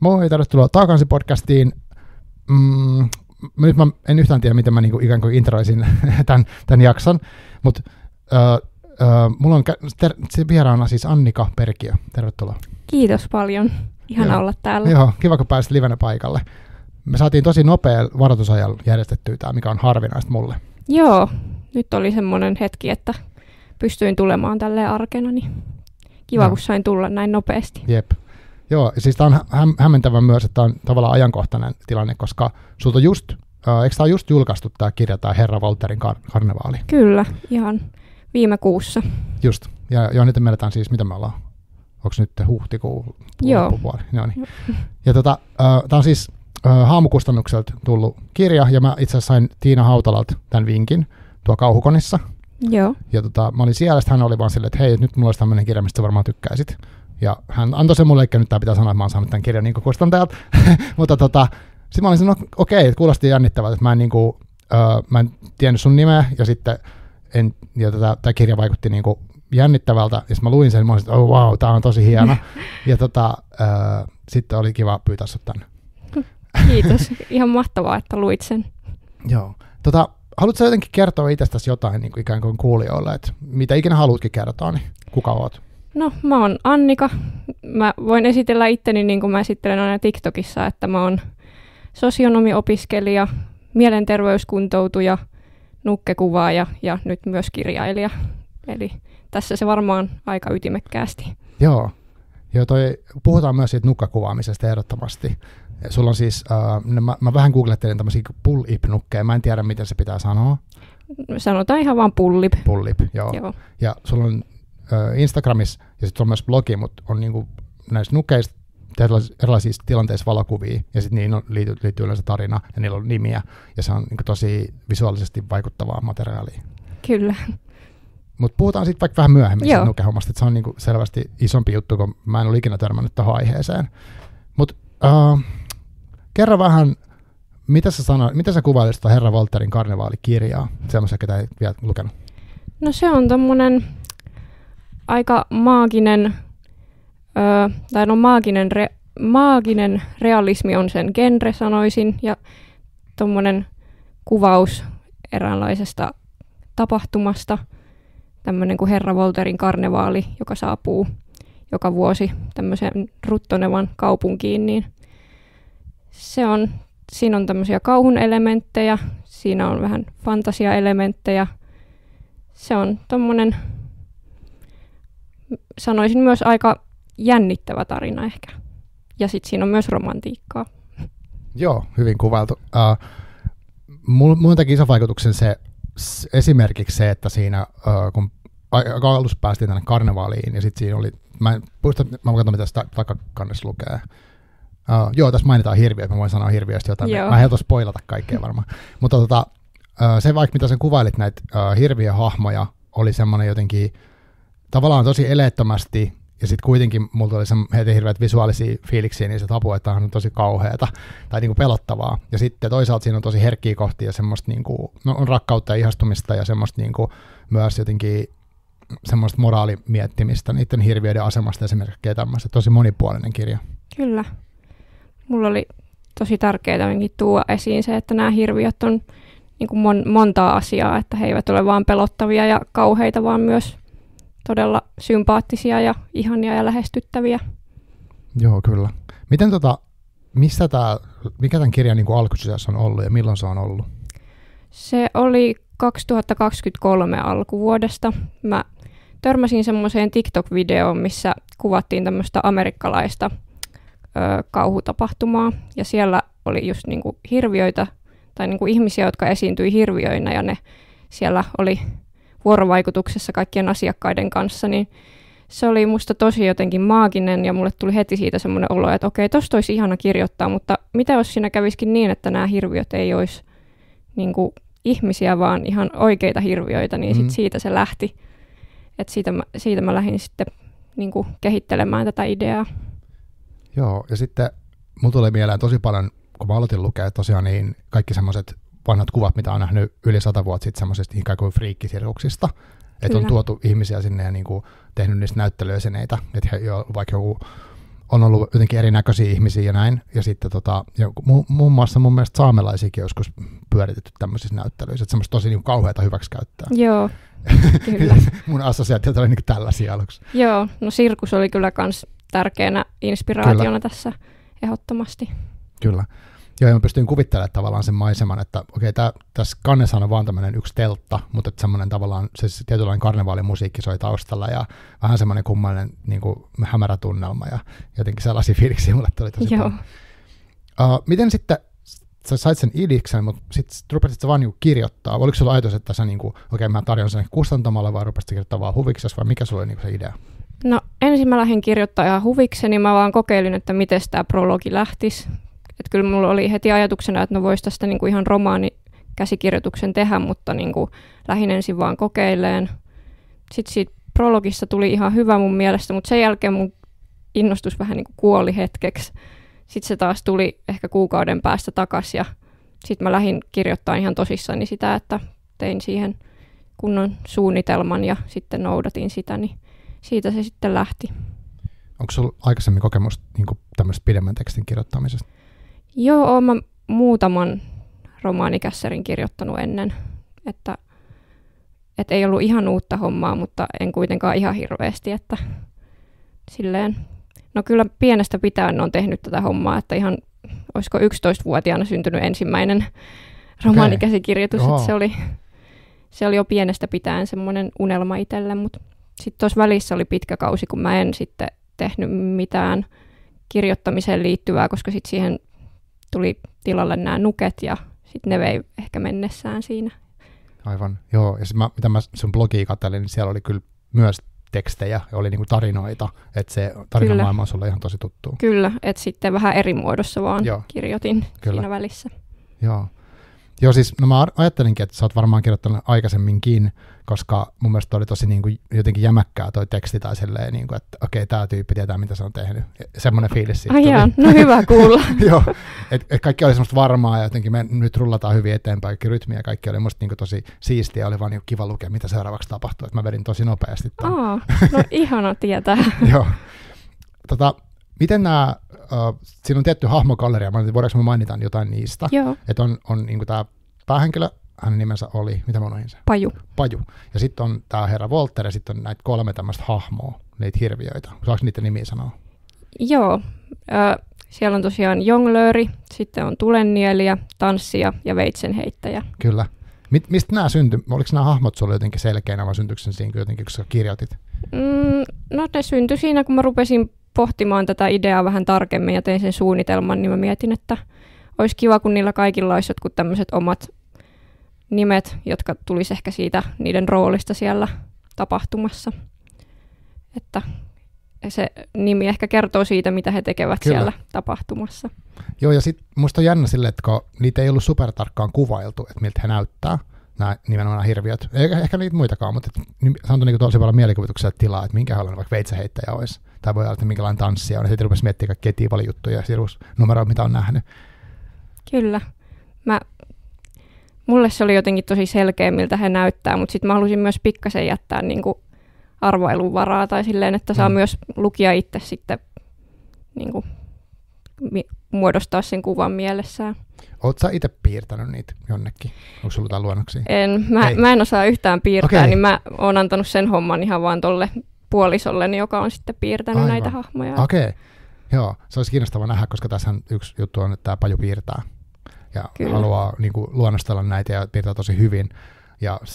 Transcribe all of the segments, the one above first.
Moi, tervetuloa takaisin podcastiin. Nyt mä en yhtään tiedä, miten mä niinku ikään kuin introisin tämän jakson, mutta mulla on vieraana siis Annika Perkiö. Tervetuloa. Kiitos paljon. Ihana olla täällä. Joo, kiva kun pääsit livenä paikalle. Me saatiin tosi nopea varoitusajalla järjestettyä tämä, mikä on harvinaista mulle. Joo, nyt oli semmoinen hetki, että pystyin tulemaan tälleen arkena, niin kiva, kun sain tulla näin nopeasti. Jep. Joo, siis tämä on hämmentävä myös, että tämä on tavallaan ajankohtainen tilanne, koska sulta eikö tämä just julkaistu tämä kirja, tämä Herra Walterin karnevaali? Kyllä, ihan viime kuussa. Just, ja nyt me eletään siis, mitä me ollaan? Onko nyt huhtikuun loppupuoli? No niin. Ja tämä on siis Haamukustannukselta tullut kirja, ja mä itse asiassa sain Tiina Hautalalta tämän vinkin tuo Kauhukonissa. Joo. Ja mä olin siellä, hän oli vaan silleen, että hei, nyt mulla olisi tämmöinen kirja, mistä sä varmaan tykkäisit. Ja hän antoi sen mulle, eikä nyt pitää sanoa, että mä oon saanut tämän kirjan niin kustantajalta. Mutta sitten mä olin sanonut, okei, kuulosti jännittävältä, että mä en tiennyt sun nimeä, ja sitten tämä kirja vaikutti niin kuin jännittävältä, ja sitten mä luin sen, ja mä olin, että oh, wow, tää on tosi hieno. Ja sitten oli kiva pyytää sut tänne. Kiitos, ihan mahtavaa, että luit sen. Joo. Haluatko jotenkin kertoa itsestäsi jotain niin kuin ikään kuin kuulijoille, että mitä ikinä haluatkin kertoa, niin kuka oot? No, mä oon Annika. Mä voin esitellä itteni niin kuin mä esittelen aina TikTokissa, että mä oon sosionomiopiskelija, mielenterveyskuntoutuja, nukkekuvaaja ja nyt myös kirjailija. Eli tässä se varmaan aika ytimekkäästi. Joo. Puhutaan myös siitä nukkakuvaamisesta ehdottomasti. Sulla on siis, mä vähän googlettelin tämmöisiä pull-ip-nukkeja, mä en tiedä miten se pitää sanoa. Sanotaan ihan vaan pull-ip. Pull-ip, joo. Ja sulla on Instagramissa, ja sitten on myös blogi, mutta on niinku näistä nukkeista erilaisissa tilanteissa valokuvia, ja sitten niihin liittyy yleensä tarina, ja niillä on nimiä, ja se on niinku tosi visuaalisesti vaikuttavaa materiaalia. Kyllä. Mutta puhutaan sitten vaikka vähän myöhemmin siitä nukehommasta, että se on niinku selvästi isompi juttu, kun mä en ole ikinä törmännyt tähän aiheeseen. Mutta kerro vähän, mitä sä kuvailisit Herra Walterin karnevaalikirjaa, semmoisia, ketä ei vielä lukenut? No se on tommonen aika maaginen, maaginen realismi on sen genre, sanoisin, ja tommonen kuvaus eräänlaisesta tapahtumasta, tämmöinen kuin Herra Walterin karnevaali, joka saapuu joka vuosi tämmöiseen ruttonevan kaupunkiin, niin siinä on tämmöisiä kauhun elementtejä, siinä on vähän fantasiaelementtejä. Se on tommonen, sanoisin myös aika jännittävä tarina ehkä. Ja sitten siinä on myös romantiikkaa. Joo, hyvin kuvailtu. Mun teki ison vaikutuksen esimerkiksi se, että siinä kun alussa päästiin tänne karnevaaliin, ja sitten siinä oli, mä katson mitä sitä takakannessa lukee. Joo, tässä mainitaan hirviöt, mä voin sanoa hirviöistä jotain. Mä en helppo spoilata kaikkea varmaan. Mutta se vaikka mitä sä kuvailit näitä hirviöhahmoja, oli semmoinen jotenkin tavallaan tosi eleettömästi, ja sitten kuitenkin mulla oli heti hirveät visuaalisia fiiliksiä, niin se tapu, että on tosi kauheata tai niinku pelottavaa. Ja sitten toisaalta siinä on tosi herkkiä kohtia ja semmoista niinku, on rakkautta ja ihastumista ja semmoista niinku, myös jotenkin semmoista moraalimiettimistä niiden hirviöiden asemasta esimerkiksi tämmöistä. Tosi monipuolinen kirja. Kyllä. Mulla oli tosi tärkeää tuoda esiin se, että nämä hirviöt on niin kuin montaa asiaa, että he eivät ole vaan pelottavia ja kauheita, vaan myös todella sympaattisia ja ihania ja lähestyttäviä. Joo, kyllä. Miten mikä tämän kirjan niin kuin alkusijassa on ollut ja milloin se on ollut? Se oli 2023 alkuvuodesta. Mä törmäsin semmoiseen TikTok-videoon, missä kuvattiin tämmöistä amerikkalaista kauhutapahtumaa, ja siellä oli just niinku hirviöitä tai niinku ihmisiä, jotka esiintyi hirviöinä, ja ne siellä oli vuorovaikutuksessa kaikkien asiakkaiden kanssa, niin se oli musta tosi jotenkin maaginen, ja mulle tuli heti siitä semmoinen olo, että okei, tosta olisi ihana kirjoittaa, mutta mitä jos siinä kävisikin niin, että nämä hirviöt ei olisi niinku ihmisiä, vaan ihan oikeita hirviöitä, niin sit siitä se lähti. Et siitä mä lähdin sitten niinku kehittelemään tätä ideaa. Joo, ja sitten mulla tuli mieleen tosi paljon, kun mä aloitin lukea tosiaan niin kaikki semmoiset vanhat kuvat, mitä on nähnyt yli 100 vuotta sitten semmoisesta ikään kuin friikkisirkuksista. Että on tuotu ihmisiä sinne ja niin kuin tehnyt niistä näyttelyesineitä. Että vaikka joku on ollut jotenkin erinäköisiä ihmisiä ja näin. Ja sitten muun muassa mun mielestä saamelaisiakin joskus pyöritetty tämmöisissä näyttelyissä, että semmoista tosi niin kauheata hyväksikäyttöä. Joo, kyllä. Mun assosiaatiot oli niin tällaisia aluksi. Joo, no sirkus oli kyllä myös tärkeänä inspiraationa kyllä. Tässä ehdottomasti. Kyllä. Joo, ja mä pystyin kuvittelemaan tavallaan sen maiseman, että okei, tässä kannessa on vaan tämmöinen yksi teltta, mutta että semmoinen tavallaan se tietynlainen karnevaalimusiikki soi taustalla ja vähän semmoinen kummallinen niin kuin hämärä tunnelma ja jotenkin sellaisia fiiliksiä mulle tuli tosi paljon. Miten sitten sä sait sen idiksen, mutta sitten rupesit sä vaan niin kirjoittaa? Oliko sulla ajatus, että sä okei, mä tarjon sen kustantamalla vai rupesit kirjoittaa vaan huviksesi vai mikä sulla oli niin se idea? No ensin mä lähdin kirjoittaa ihan huvikseni, mä vaan kokeilin, että miten tämä prologi lähtisi. Että kyllä mulla oli heti ajatuksena, että no voisi tästä niinku ihan romaanikäsikirjoituksen tehdä, mutta niinku lähdin ensin vaan kokeileen. Sitten siitä prologista tuli ihan hyvä mun mielestä, mutta sen jälkeen mun innostus vähän niinku kuoli hetkeksi. Sitten se taas tuli ehkä kuukauden päästä takaisin ja sitten mä lähdin kirjoittamaan ihan tosissani sitä, että tein siihen kunnon suunnitelman ja sitten noudatin sitä, niin siitä se sitten lähti. Onko sulla aikaisemmin kokemusta niinku tämmöisestä pidemmän tekstin kirjoittamisesta? Joo, olen mä muutaman romaanikässärin kirjoittanut ennen, että ei ollut ihan uutta hommaa, mutta en kuitenkaan ihan hirveästi, että silleen, no kyllä pienestä pitäen on tehnyt tätä hommaa, että ihan, olisiko 11-vuotiaana syntynyt ensimmäinen romaanikäsikirjoitus, että se oli jo pienestä pitäen semmoinen unelma itselle, mutta sitten tuossa välissä oli pitkä kausi, kun mä en sitten tehnyt mitään kirjoittamiseen liittyvää, koska sitten siihen tuli tilalle nämä nuket ja sitten ne vei ehkä mennessään siinä. Aivan, joo. Ja mitä mä sun blogia katselin, niin siellä oli kyllä myös tekstejä ja oli niinku tarinoita, että se tarinamaailma on sulle ihan tosi tuttu. Kyllä, että sitten vähän eri muodossa vaan kirjoitin siinä välissä. Joo, siis no mä ajattelinkin, että sä oot varmaan kirjoittanut aikaisemminkin, koska mun mielestä oli tosi niin kuin, jotenkin jämäkkää toi teksti tai silleen, niin kuin, että okei, tää tyyppi tietää, mitä se on tehnyt. Semmoinen fiilis siitä tuli. No hyvä kuulla. Joo, että kaikki oli semmoista varmaa ja jotenkin me nyt rullataan hyvin eteenpäin, kaikki rytmiä ja kaikki oli musta niin kuin tosi siistiä, oli vaan niin kiva lukea, mitä seuraavaksi tapahtuu, että mä vedin tosi nopeasti. No ihana tietää. Joo. Miten nämä, siinä on tietty hahmogalleria, voidaanko me mainita jotain niistä? Joo. Että on niin kuin tämä päähenkilö, hänen nimensä oli, mitä mä unohdin sen? Paju. Ja sitten on tämä herra Volter ja sitten on näitä 3 tämmöistä hahmoa, niitä hirviöitä. Saako niiden nimiä sanoa? Joo. Siellä on tosiaan jonglööri, sitten on tulennielijä, tanssija ja veitsenheittäjä. Kyllä. Mistä nämä syntyi? Oliko nämä hahmot sulle jotenkin selkeänä vai syntyykö sen siinä jotenkin, kun sä kirjoitit? No ne syntyi siinä, kun mä rupesin pohtimaan tätä ideaa vähän tarkemmin ja tein sen suunnitelman, niin mä mietin, että olisi kiva, kun niillä kaikilla olisi jotkut tämmöiset omat nimet, jotka tulisi ehkä siitä niiden roolista siellä tapahtumassa. Että se nimi ehkä kertoo siitä, mitä he tekevät Kyllä. siellä tapahtumassa. Joo, ja sitten musta on jännä silleen, että kun niitä ei ollut supertarkkaan kuvailtu, että miltä he näyttää, nämä nimenomaan hirviöt. Ehkä niitä muitakaan, mutta se antoi tosi paljon mielikuvitukselle tilaa, että minkälainen vaikka veitseheittäjä olisi. Tai voi olla, että minkälainen tanssija on. Ja sitten rupesi miettimään kaikkia tiivalijuttuja ja sirusnumeroita, mitä on nähnyt. Kyllä. Mulle se oli jotenkin tosi selkeä, miltä he näyttää, mutta sitten mä halusin myös pikkasen jättää niinku arvailun varaa tai silleen, että saa myös lukija itse sitten niinku muodostaa sen kuvan mielessään. Oletko sä itse piirtänyt niitä jonnekin? Onko sulla jotain luonnoksia? Mä en osaa yhtään piirtää, niin mä oon antanut sen homman ihan vaan tolle puolisolleni, joka on sitten piirtänyt näitä hahmoja. Okei. Joo, se olisi kiinnostavaa nähdä, koska tässä yksi juttu on, että tämä Paju piirtää ja Kyllä. haluaa niin kuin, luonnostella näitä ja piirtää tosi hyvin.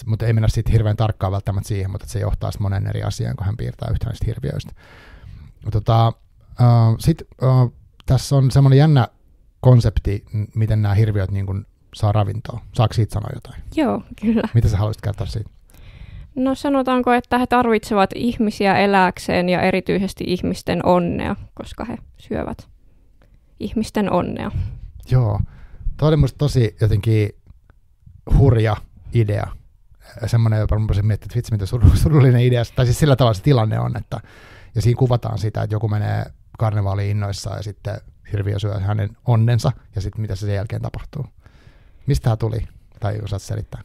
Mutta ei mennä siitä hirveän tarkkaan välttämättä siihen, mutta se johtaa monen eri asiaan, kun hän piirtää yhtä näistä hirviöistä. Sitten tässä on semmoinen jännä konsepti, miten nämä hirviöt niin kuin, saa ravintoa. Saako siitä sanoa jotain? Joo, kyllä. Mitä sä haluaisit kertoa siitä? No sanotaanko, että he tarvitsevat ihmisiä elääkseen ja erityisesti ihmisten onnea, koska he syövät ihmisten onnea. Joo, tuo oli musta tosi jotenkin hurja idea. Semmoinen, jopa mun miettiä, että vitsi, mitä surullinen idea, tai siis sillä tavalla se tilanne on, että ja siinä kuvataan sitä, että joku menee karnevaaliin innoissaan ja sitten hirviö syö hänen onnensa ja sitten mitä se sen jälkeen tapahtuu. Mistä tämä tuli? Tai osaat selittää?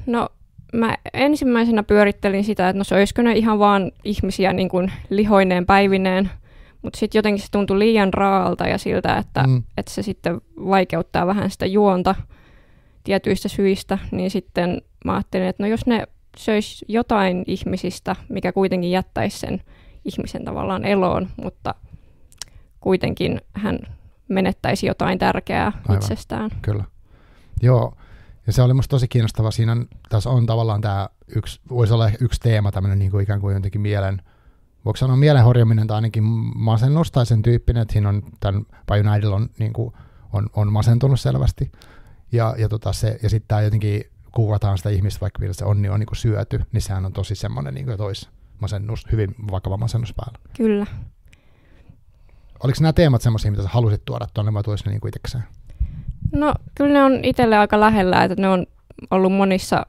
No mä ensimmäisenä pyörittelin sitä, että no se olisiko ne ihan vaan ihmisiä niin kuin lihoineen päivineen, Mutta sitten jotenkin se tuntui liian raalta ja siltä, että se sitten vaikeuttaa vähän sitä juonta tietyistä syistä, niin sitten mä ajattelin, että no jos ne söisi jotain ihmisistä, mikä kuitenkin jättäisi sen ihmisen tavallaan eloon, mutta kuitenkin hän menettäisi jotain tärkeää itsestään. Kyllä. Joo, ja se oli musta tosi kiinnostavaa. Tässä on tavallaan tämä voisi olla yksi teema, tämmöinen niin kuin ikään kuin jotenkin voiko sanoa mielenhorjuminen tai ainakin masennus tai sen tyyppinen, että siinä on tämän Paju Näidil on masentunut selvästi. Ja sitten tämä jotenkin kuvataan sitä ihmistä, vaikka se onni on niin kuin syöty, niin sehän on tosi semmoinen niin kuin masennus, hyvin vakava masennus päällä. Kyllä. Oliko nämä teemat semmoisia, mitä sä halusit tuoda tuonne, vai tulisi ne niin kuin itsekseen? No kyllä ne on itselle aika lähellä, että ne on ollut monissa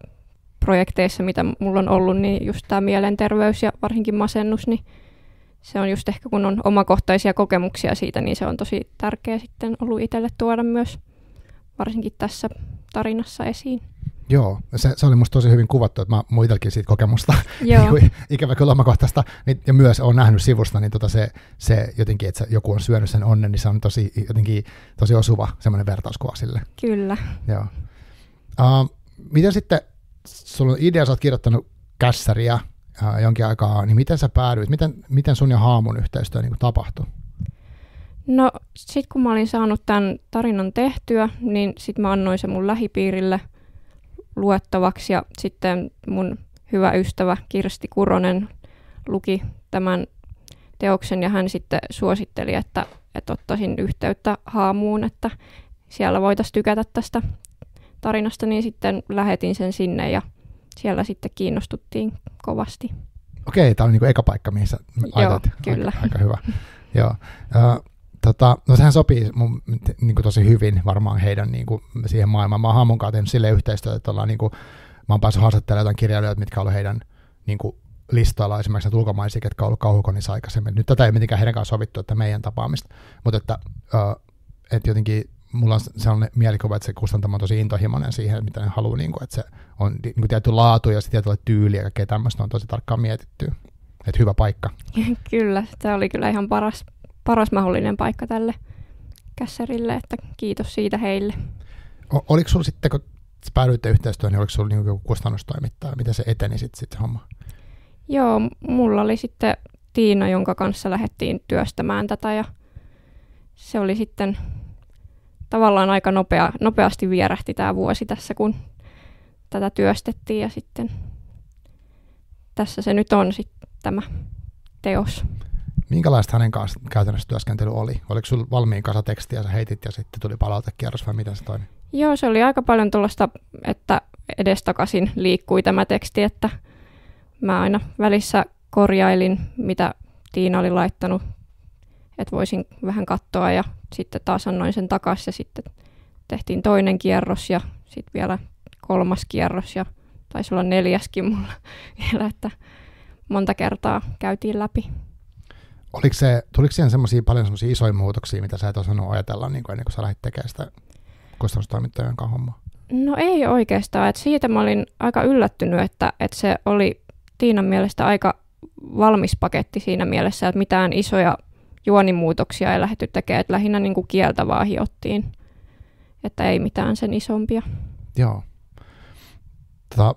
projekteissa, mitä mulla on ollut, niin just tämä mielenterveys ja varsinkin masennus, niin se on just ehkä kun on omakohtaisia kokemuksia siitä, niin se on tosi tärkeä sitten ollut itselle tuoda myös varsinkin tässä tarinassa esiin. Joo, se oli musta tosi hyvin kuvattu, että mä muitelkin siitä kokemusta, ikävä kyllä omakohtaista, niin, ja myös olen nähnyt sivusta, niin se jotenkin, että joku on syönyt sen onnen, niin se on tosi osuva semmoinen vertauskuva sille. Kyllä. Joo. Miten sitten, sulla on idea, sä oot kirjoittanut kässäriä jonkin aikaa, niin miten sä päädyit, miten sun ja Haamun yhteistyö niin kuin tapahtui? No sit kun mä olin saanut tämän tarinan tehtyä, niin sit mä annoin sen mun lähipiirille luettavaksi ja sitten mun hyvä ystävä Kirsti Kuronen luki tämän teoksen ja hän sitten suositteli, että ottaisin yhteyttä Haamuun, että siellä voitaisiin tykätä tästä tarinasta, niin sitten lähetin sen sinne ja siellä sitten kiinnostuttiin kovasti. Okei, tämä on niin kuin eka paikka, mihin sä laitat. Joo, kyllä. Aika hyvä. Joo. No sehän sopii niin kuin tosi hyvin varmaan heidän niin kuin siihen maailmaan. Mä oon Haamun kanssa tehnyt silleen yhteistyötä, että niin kuin, mä oon päässyt haastattelemaan jotain kirjailijoita, mitkä on ollut heidän niin kuin listoilla, esimerkiksi näitä ulkomaisia, ketkä on ollut kauhukonissa aikaisemmin. Nyt tätä ei mitenkään heidän kanssa sovittu, että meidän tapaamista, mutta että jotenkin mulla on sellainen mielikuva, että se kustantama on tosi intohimoinen siihen, mitä ne haluaa, niin kuin, että se on niin kuin tietty laatu ja tietyllä tyyli ja kaikkea tämmöistä on tosi tarkkaan mietitty. Että hyvä paikka. Kyllä, tämä oli kyllä ihan paras mahdollinen paikka tälle kässärille, että kiitos siitä heille. Oliko sinulla sitten, kun päädyitte yhteistyöhön, niin oliko sinulla niin joku kustannustoimittaja? Miten se eteni sitten se homma? Joo, mulla oli sitten Tiina, jonka kanssa lähdettiin työstämään tätä ja se oli sitten tavallaan aika nopeasti vierähti tämä vuosi tässä, kun tätä työstettiin ja sitten tässä se nyt on sitten tämä teos. Minkälaista hänen kanssa käytännössä työskentely oli? Oliko sinulla valmiin kasa tekstiä, sä heitit ja sitten tuli palautekierros vai miten se toimi? Joo, se oli aika paljon tuollaista, että edestakaisin liikkui tämä teksti, että mä aina välissä korjailin, mitä Tiina oli laittanut, että voisin vähän katsoa ja sitten taas annoin sen takaisin ja sitten tehtiin toinen kierros ja sitten vielä 3. kierros ja taisi olla 4. mulla vielä, että monta kertaa käytiin läpi. Tuliko siihen paljon semmoisia isoja muutoksia, mitä sä et osannut ajatella niin ennen kuin sä lähdit tekemään sitä kustannustoimittajan kanssa hommaa? No ei oikeastaan. Että siitä mä olin aika yllättynyt, että se oli Tiinan mielestä aika valmis paketti siinä mielessä, että mitään isoja juonimuutoksia ei lähdetty tekemään. Että lähinnä niin kuin kieltä vaan hiottiin, että ei mitään sen isompia. Joo.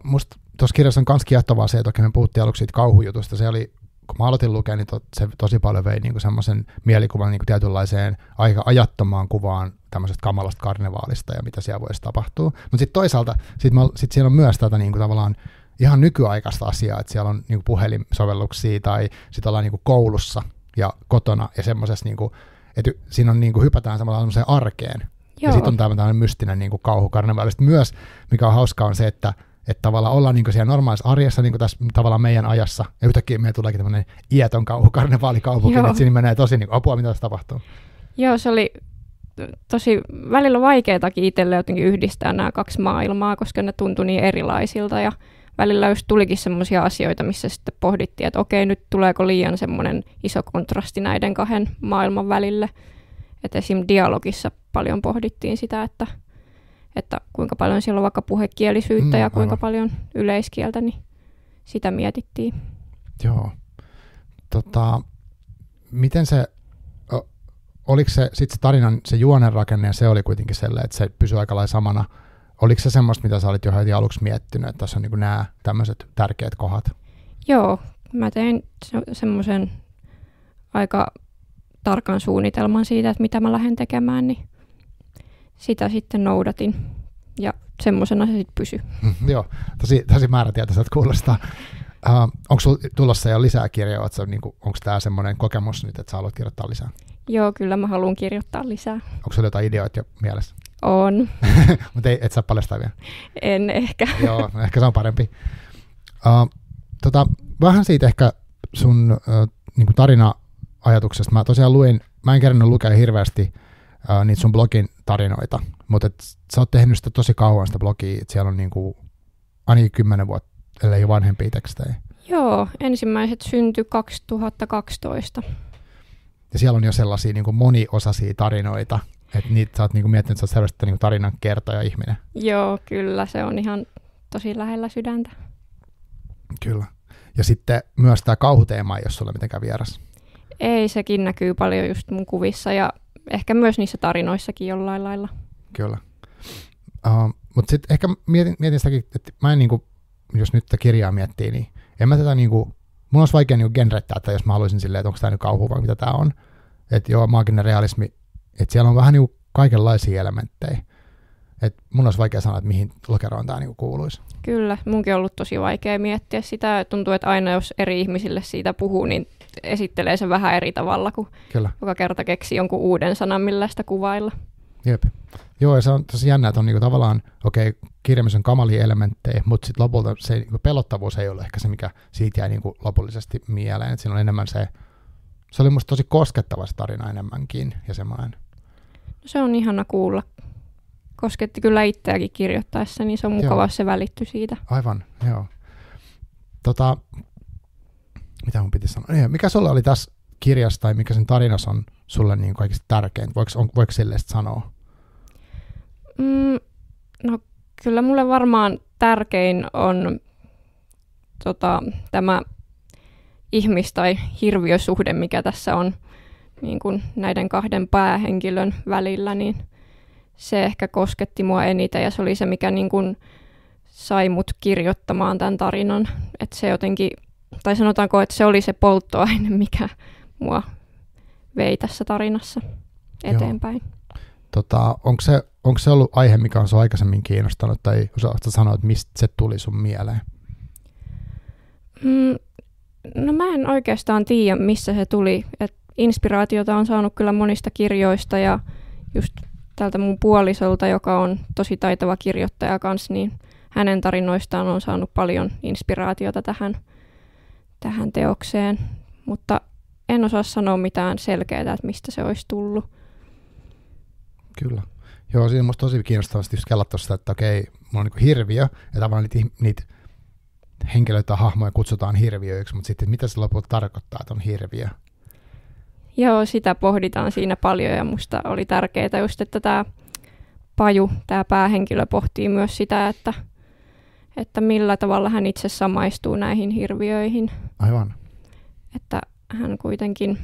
Musta tuossa kirjassa on myös kiehtovaa se, että me puhuttiin aluksi siitä kauhujutusta. Se oli, kun mä aloitin lukea, niin se tosi paljon vei niinku semmoisen mielikuvan niinku tietynlaiseen aika ajattomaan kuvaan tämmöisestä kamalasta karnevaalista ja mitä siellä voisi tapahtua. Mutta sitten toisaalta sit siellä on myös tätä niinku tavallaan ihan nykyaikaista asiaa, että siellä on niinku puhelinsovelluksia tai sitten ollaan niinku koulussa ja kotona ja semmoisessa, niinku, että siinä on niinku, hypätään semmoiseen arkeen. Joo. Ja sitten on tämmöinen mystinen niinku kauhu karnevaalista myös, mikä on hauskaa on se, että tavallaan ollaan niinku siellä normaalissa arjessa, niinku tässä tavallaan meidän ajassa, ja yhtäkkiä meillä tuleekin tämmöinen iätön kauhu, karnevaalikaupunki, että siinä menee tosi niinku apua, mitä tässä tapahtuu. Joo, se oli tosi välillä vaikeatakin itselle jotenkin yhdistää nämä 2 maailmaa, koska ne tuntui niin erilaisilta, ja välillä just tulikin semmoisia asioita, missä sitten pohdittiin, että okei, nyt tuleeko liian semmoinen iso kontrasti näiden 2 maailman välille, että esim. Dialogissa paljon pohdittiin sitä, että kuinka paljon siellä on vaikka puhekielisyyttä ja kuinka paljon yleiskieltä, niin sitä mietittiin. Joo. Miten se oliko se sitten se tarinan, se juonen rakenne, ja se oli kuitenkin sellainen, että se pysyi aika lailla samana. Oliko se semmoista, mitä sä olit jo heti aluksi miettinyt, että tässä on niin kuin nämä tämmöiset tärkeät kohdat? Joo, mä tein semmoisen aika tarkan suunnitelman siitä, että mitä mä lähden tekemään, niin sitä sitten noudatin. Ja semmoisena se sitten pysyi. Joo, tosi määrätietoiselta kuulostaa. Onko sulla tulossa jo lisää kirjoja? Onko tämä semmoinen kokemus nyt, että sä haluat kirjoittaa lisää? Joo, kyllä mä haluan kirjoittaa lisää. Onko sulla jotain ideoita jo mielessä? On. Mutta et saa paljastaa vielä? En ehkä. Joo, ehkä se on parempi. Vähän siitä ehkä sun niinku tarina-ajatuksesta. Mä tosiaan mä en kerännyt lukea hirveästi niitä sun blogin tarinoita, mutta sä oot tehnyt sitä tosi kauan sitä blogia, että siellä on niinku ainakin 10 vuotta, ellei jo vanhempia tekstejä. Joo, ensimmäiset syntyi 2012. Ja siellä on jo sellaisia niinku moniosaisia tarinoita, että niitä sä oot niinku miettinyt, että sä oot selvästi niinku tarinan kertoja ihminen. Joo, kyllä, se on ihan tosi lähellä sydäntä. Kyllä. Ja sitten myös tämä kauhuteema ei ole sulle mitenkään vieras. Ei, sekin näkyy paljon just mun kuvissa ja ehkä myös niissä tarinoissakin jollain lailla. Kyllä. Mutta sitten ehkä mietin sitäkin, että mä en niinku, jos nyt tätä kirjaa miettii, niin en mä tätä niinku, mulla olisi vaikea niinku genrettää, että jos mä haluaisin silleen, että onko tämä nyt kauhu vai mitä tämä on. Että joo, maaginen realismi, että siellä on vähän niinku kaikenlaisia elementtejä. Että mun olisi vaikea sanoa, että mihin lokeroon tämä niinku kuuluisi. Kyllä, munkin on ollut tosi vaikea miettiä sitä. Tuntuu, että aina jos eri ihmisille siitä puhuu, niin esittelee se vähän eri tavalla, kun Kyllä. joka kerta keksii jonkun uuden sanan, millä sitä kuvailla. Jep. Joo, ja se on tosi jännä, että on niinku tavallaan, kirjaimissa on kamalia elementtejä, mutta sitten lopulta se niinku pelottavuus ei ole ehkä se, mikä siitä jäi niinku lopullisesti mieleen. Et siinä on enemmän se oli musta tosi koskettava se tarina enemmänkin ja semmoinen. No, se on ihana kuulla. Kosketti kyllä itseäkin kirjoittaessa, niin se on mukavaa, se välitty siitä. Aivan, joo. Mitä mun piti sanoa? Mikä sulla oli tässä kirjassa tai mikä sen tarinassa on sulle niin kaikista tärkein? Voiko silleen sanoa? No kyllä mulle varmaan tärkein on tämä ihmis- tai hirviösuhde, mikä tässä on niin kuin näiden kahden päähenkilön välillä, niin se ehkä kosketti mua eniten ja se oli se, mikä niin kuin sai mut kirjoittamaan tämän tarinan. Että se jotenkin, tai sanotaanko, että se oli se polttoaine, mikä mua vei tässä tarinassa eteenpäin. Onko se ollut aihe, mikä on sun aikaisemmin kiinnostanut, tai osaatko sanoa, että mistä se tuli sun mieleen? No mä en oikeastaan tiedä, missä se tuli. Et inspiraatiota on saanut kyllä monista kirjoista ja just tältä mun puolisolta, joka on tosi taitava kirjoittaja kanssa, niin hänen tarinoistaan on saanut paljon inspiraatiota tähän teokseen, mutta en osaa sanoa mitään selkeää, että mistä se olisi tullut. Kyllä. Joo, siinä on musta tosi kiinnostavasti just kellattu sitä, että okei, mulla on niin hirviö, ja tavallaan niitä henkilöitä ja hahmoja kutsutaan hirviöiksi, mutta sitten mitä se lopulta tarkoittaa, että on hirviö? Joo, sitä pohditaan siinä paljon, ja musta oli tärkeää just, että tämä Paju, tämä päähenkilö, pohtii myös sitä, että millä tavalla hän itse samaistuu näihin hirviöihin. Aivan. Että hän kuitenkin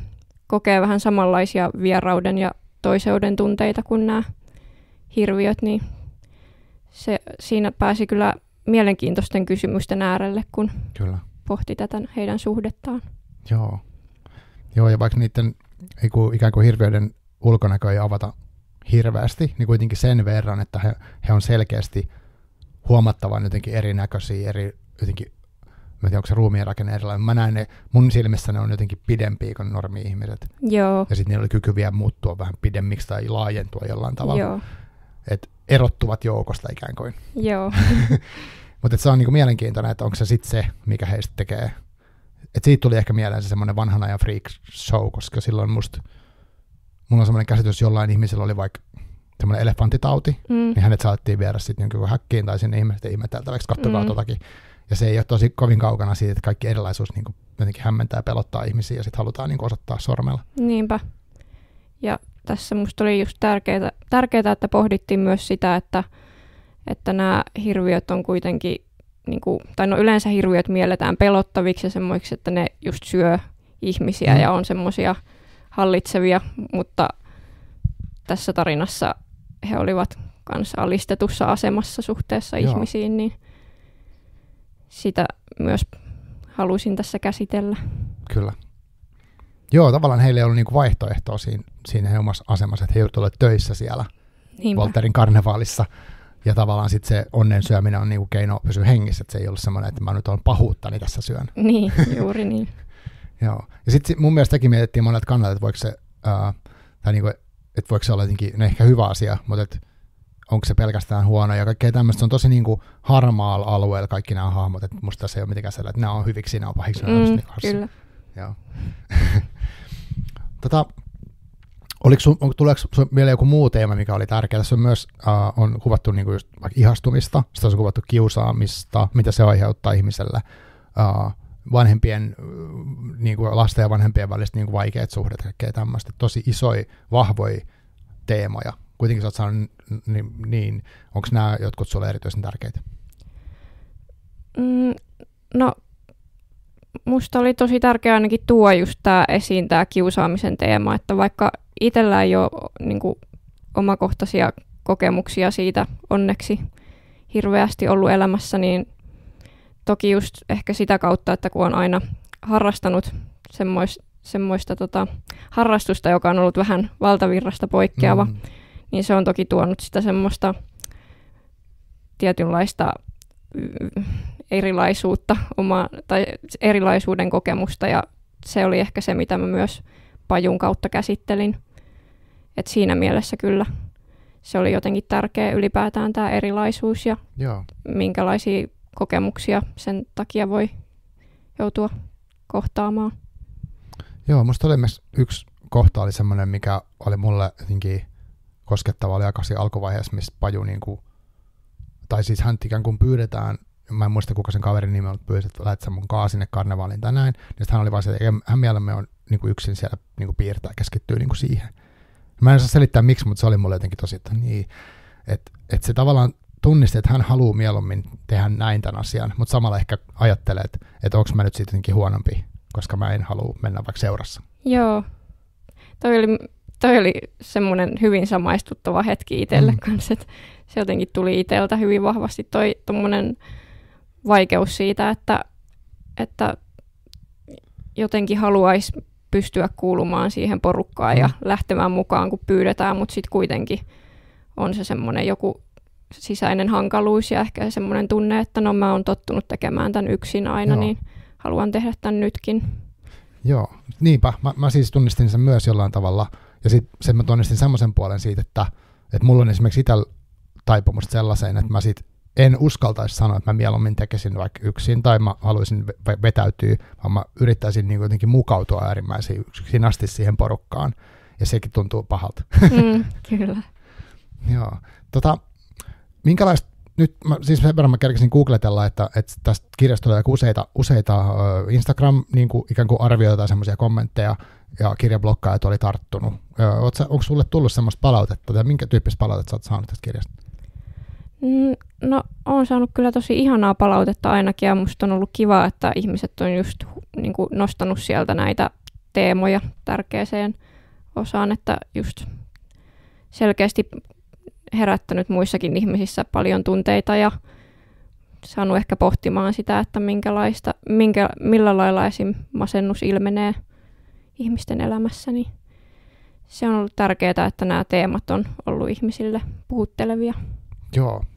kokee vähän samanlaisia vierauden ja toiseuden tunteita kuin nämä hirviöt, niin siinä pääsi kyllä mielenkiintoisten kysymysten äärelle, kun pohti tätä heidän suhdettaan. Joo, ja vaikka niiden ikään kuin hirviöiden ulkonäkö ei avata hirveästi, niin kuitenkin sen verran, että he on selkeästi huomattavan jotenkin erinäköisiä, jotenkin, mä tiedän, onko se ruumiin rakenne erilainen. Mä näen ne, mun silmissä ne on jotenkin pidempiä kuin normi-ihmiset. Joo. Ja sitten niillä oli kyky vielä muuttua vähän pidemmiksi tai laajentua jollain tavalla. Joo. Et erottuvat joukosta ikään kuin. Joo. Mutta se on niinku mielenkiintoinen, että onko se sitten se, mikä heistä tekee. Et siitä tuli ehkä mieleen se semmoinen vanhan ajan freak show, koska silloin mulla on semmoinen käsitys, jollain ihmisellä oli vaikka semmoinen elefanttitauti, niin hänet saatettiin viedä sitten jonkun häkkiin tai sinne ihmiset ihmeteltäväksi, kattokaa totakin. Ja se ei ole tosi kovin kaukana siitä, että kaikki erilaisuus niin jotenkin hämmentää ja pelottaa ihmisiä ja sitten halutaan niin osoittaa sormella. Niinpä. Ja tässä musta oli just tärkeää, että pohdittiin myös sitä, että nämä hirviöt on kuitenkin, yleensä hirviöt mielletään pelottaviksi ja semmoiksi, että ne just syö ihmisiä ja on semmoisia hallitsevia, mutta tässä tarinassa he olivat kanssa alistetussa asemassa suhteessa ihmisiin, niin sitä myös halusin tässä käsitellä. Kyllä. Joo, tavallaan heillä ei ollut niinku vaihtoehtoa siinä he omassa asemassa, että he joutuivat olla töissä siellä Voltairen karnevaalissa. Ja tavallaan sitten se onnen syöminen on niinku keino pysyä hengissä, että se ei ollut semmoinen, että mä nyt olen pahuuttani tässä syön. Niin, juuri niin. Joo. Ja sitten mun mielestä tämäkin mietittiin monet kannalta, että voiko se, tai niinku, että voiko se olla jotenkin ehkä hyvä asia, mutta että onko se pelkästään huono ja kaikkea tämmöistä. Se on tosi niinku harmaalla alueella kaikki nämä hahmot, että musta tässä ei ole mitenkään sellainen, että nämä on hyviksi, nämä on pahiksi. Kyllä. Joo. Tuleeko vielä joku muu teema, mikä oli tärkeä? Tässä on myös on kuvattu niinku just ihastumista, sitten on kuvattu kiusaamista, mitä se aiheuttaa ihmiselle, vanhempien, niinku lasten ja vanhempien välistä niinku vaikeat suhdet, kaikkea tämmöistä. Tosi isoja, vahvoja teemoja. Kuitenkin sä oot saanut, niin onko nämä jotkut sulle erityisen tärkeitä? No, musta oli tosi tärkeää ainakin tuoda just esiin tämä kiusaamisen teema, että vaikka itsellä ei ole niin kuin omakohtaisia kokemuksia siitä onneksi hirveästi ollut elämässä, niin toki just ehkä sitä kautta, että kun on aina harrastanut semmoista harrastusta, joka on ollut vähän valtavirrasta poikkeava, niin se on toki tuonut sitä semmoista tietynlaista erilaisuutta, tai erilaisuuden kokemusta, ja se oli ehkä se, mitä mä myös Pajun kautta käsittelin. Et siinä mielessä kyllä se oli jotenkin tärkeä ylipäätään tämä erilaisuus ja minkälaisia kokemuksia sen takia voi joutua kohtaamaan. Joo, musta oli myös yksi kohta oli semmoinen, mikä oli mulle jotenkin koskettava, oli aika alkuvaiheessa, missä Paju niinku, tai siis hän ikään kuin pyydetään, mä en muista kuka sen kaverin nimi on, pyysi, että lähet sä mun kaa sinne karnevaaliin tai näin, niin hän oli vaan se, että hän mielemme on niinku yksin siellä niinku piirtää, keskittyy niinku siihen. Mä en saa selittää miksi, mutta se oli mulle jotenkin tosi, että niin, että se tavallaan tunnisti, että hän haluaa mieluummin tehdä näin tämän asian, mutta samalla ehkä ajattelee, että onko mä nyt sitten jotenkin huonompi, koska mä en halua mennä vaikka seurassa. Joo, toi oli semmoinen hyvin samaistuttava hetki itselle kanssa, että se jotenkin tuli itseltä hyvin vahvasti toi tommonen vaikeus siitä, että jotenkin haluaisi pystyä kuulumaan siihen porukkaan ja lähtemään mukaan, kun pyydetään, mutta sitten kuitenkin on se semmoinen joku sisäinen hankaluus ja ehkä semmoinen tunne, että no mä oon tottunut tekemään tämän yksin aina, niin haluan tehdä tämän nytkin. Joo, niinpä. Mä siis tunnistin sen myös jollain tavalla, ja sitten mä tunnistin semmoisen puolen siitä, että mulla on esimerkiksi itsellä taipumusta sellaiseen, että mä sit en uskaltaisi sanoa, että mä mieluummin tekisin vaikka yksin, tai mä haluaisin vetäytyä, vaan mä yrittäisin niin jotenkin mukautua äärimmäisiin yksin asti siihen porukkaan, ja sekin tuntuu pahalta. Kyllä. Joo. Minkälaista, nyt siis sen verran mä kerkesin googletella, että tästä kirjasta tulee useita Instagram niin kuin ikään kuin arvioita tai semmoisia kommentteja, ja kirjablokkaajat oli tarttunut. Onko sulle tullut semmoista palautetta, tai minkä tyyppistä palautetta sä oot saanut tästä kirjasta? No, oon saanut kyllä tosi ihanaa palautetta ainakin, ja musta on ollut kiva, että ihmiset on just niin kuin nostanut sieltä näitä teemoja tärkeäseen osaan, että just selkeästi herättänyt muissakin ihmisissä paljon tunteita ja saanut ehkä pohtimaan sitä, että millä lailla esim. Masennus ilmenee ihmisten elämässä, niin se on ollut tärkeää, että nämä teemat on ollut ihmisille puhuttelevia.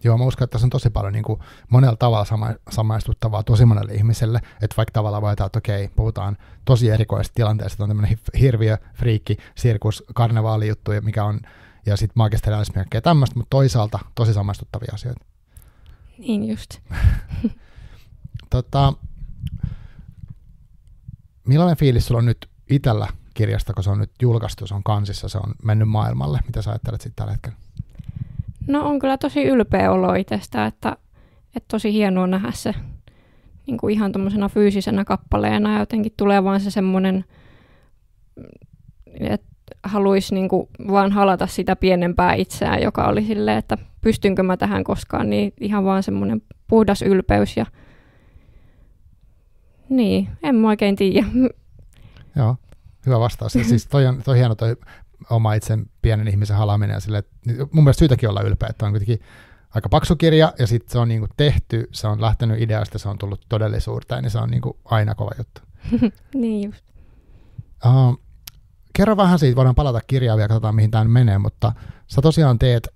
Joo, mä uskon, että tässä on tosi paljon niin kuin monella tavalla samaistuttavaa tosi monelle ihmiselle, että vaikka tavallaan voidaan, että okei, puhutaan tosi erikoisesta tilanteesta, että on tämmöinen hirviö, friikki, sirkus, karnevaalijuttu, mikä on, ja sitten maagista realismia ja kaikkea tämmöistä, mutta toisaalta tosi samaistuttavia asioita. Niin just. Millainen fiilis sulla on nyt itsellä kirjasta, kun se on nyt julkaistu, se on kansissa, se on mennyt maailmalle? Mitä sä ajattelet sitten tällä hetkellä? No on kyllä tosi ylpeä olo itsestä, että tosi hienoa nähdä se niin kuin ihan tommosena fyysisenä kappaleena ja jotenkin tulee vaan se semmoinen, että haluaisi niin kuin vaan halata sitä pienempää itseään, joka oli silleen, että pystynkö mä tähän koskaan, niin ihan vaan semmoinen puhdas ylpeys ja niin, en mä oikein tiedä. Joo, hyvä vastaus. Ja siis toi hieno toi oma itse pienen ihmisen halaaminen. Ja sille, mun mielestä syytäkin olla ylpeä, että on kuitenkin aika paksu kirja, ja sitten se on niinku tehty, se on lähtenyt ideasta, se on tullut todellisuuteen, niin se on niinku aina kova juttu. Niin just. Kerro vähän siitä, voidaan palata kirjaan vielä, katsotaan mihin tämä menee, mutta sä tosiaan teet,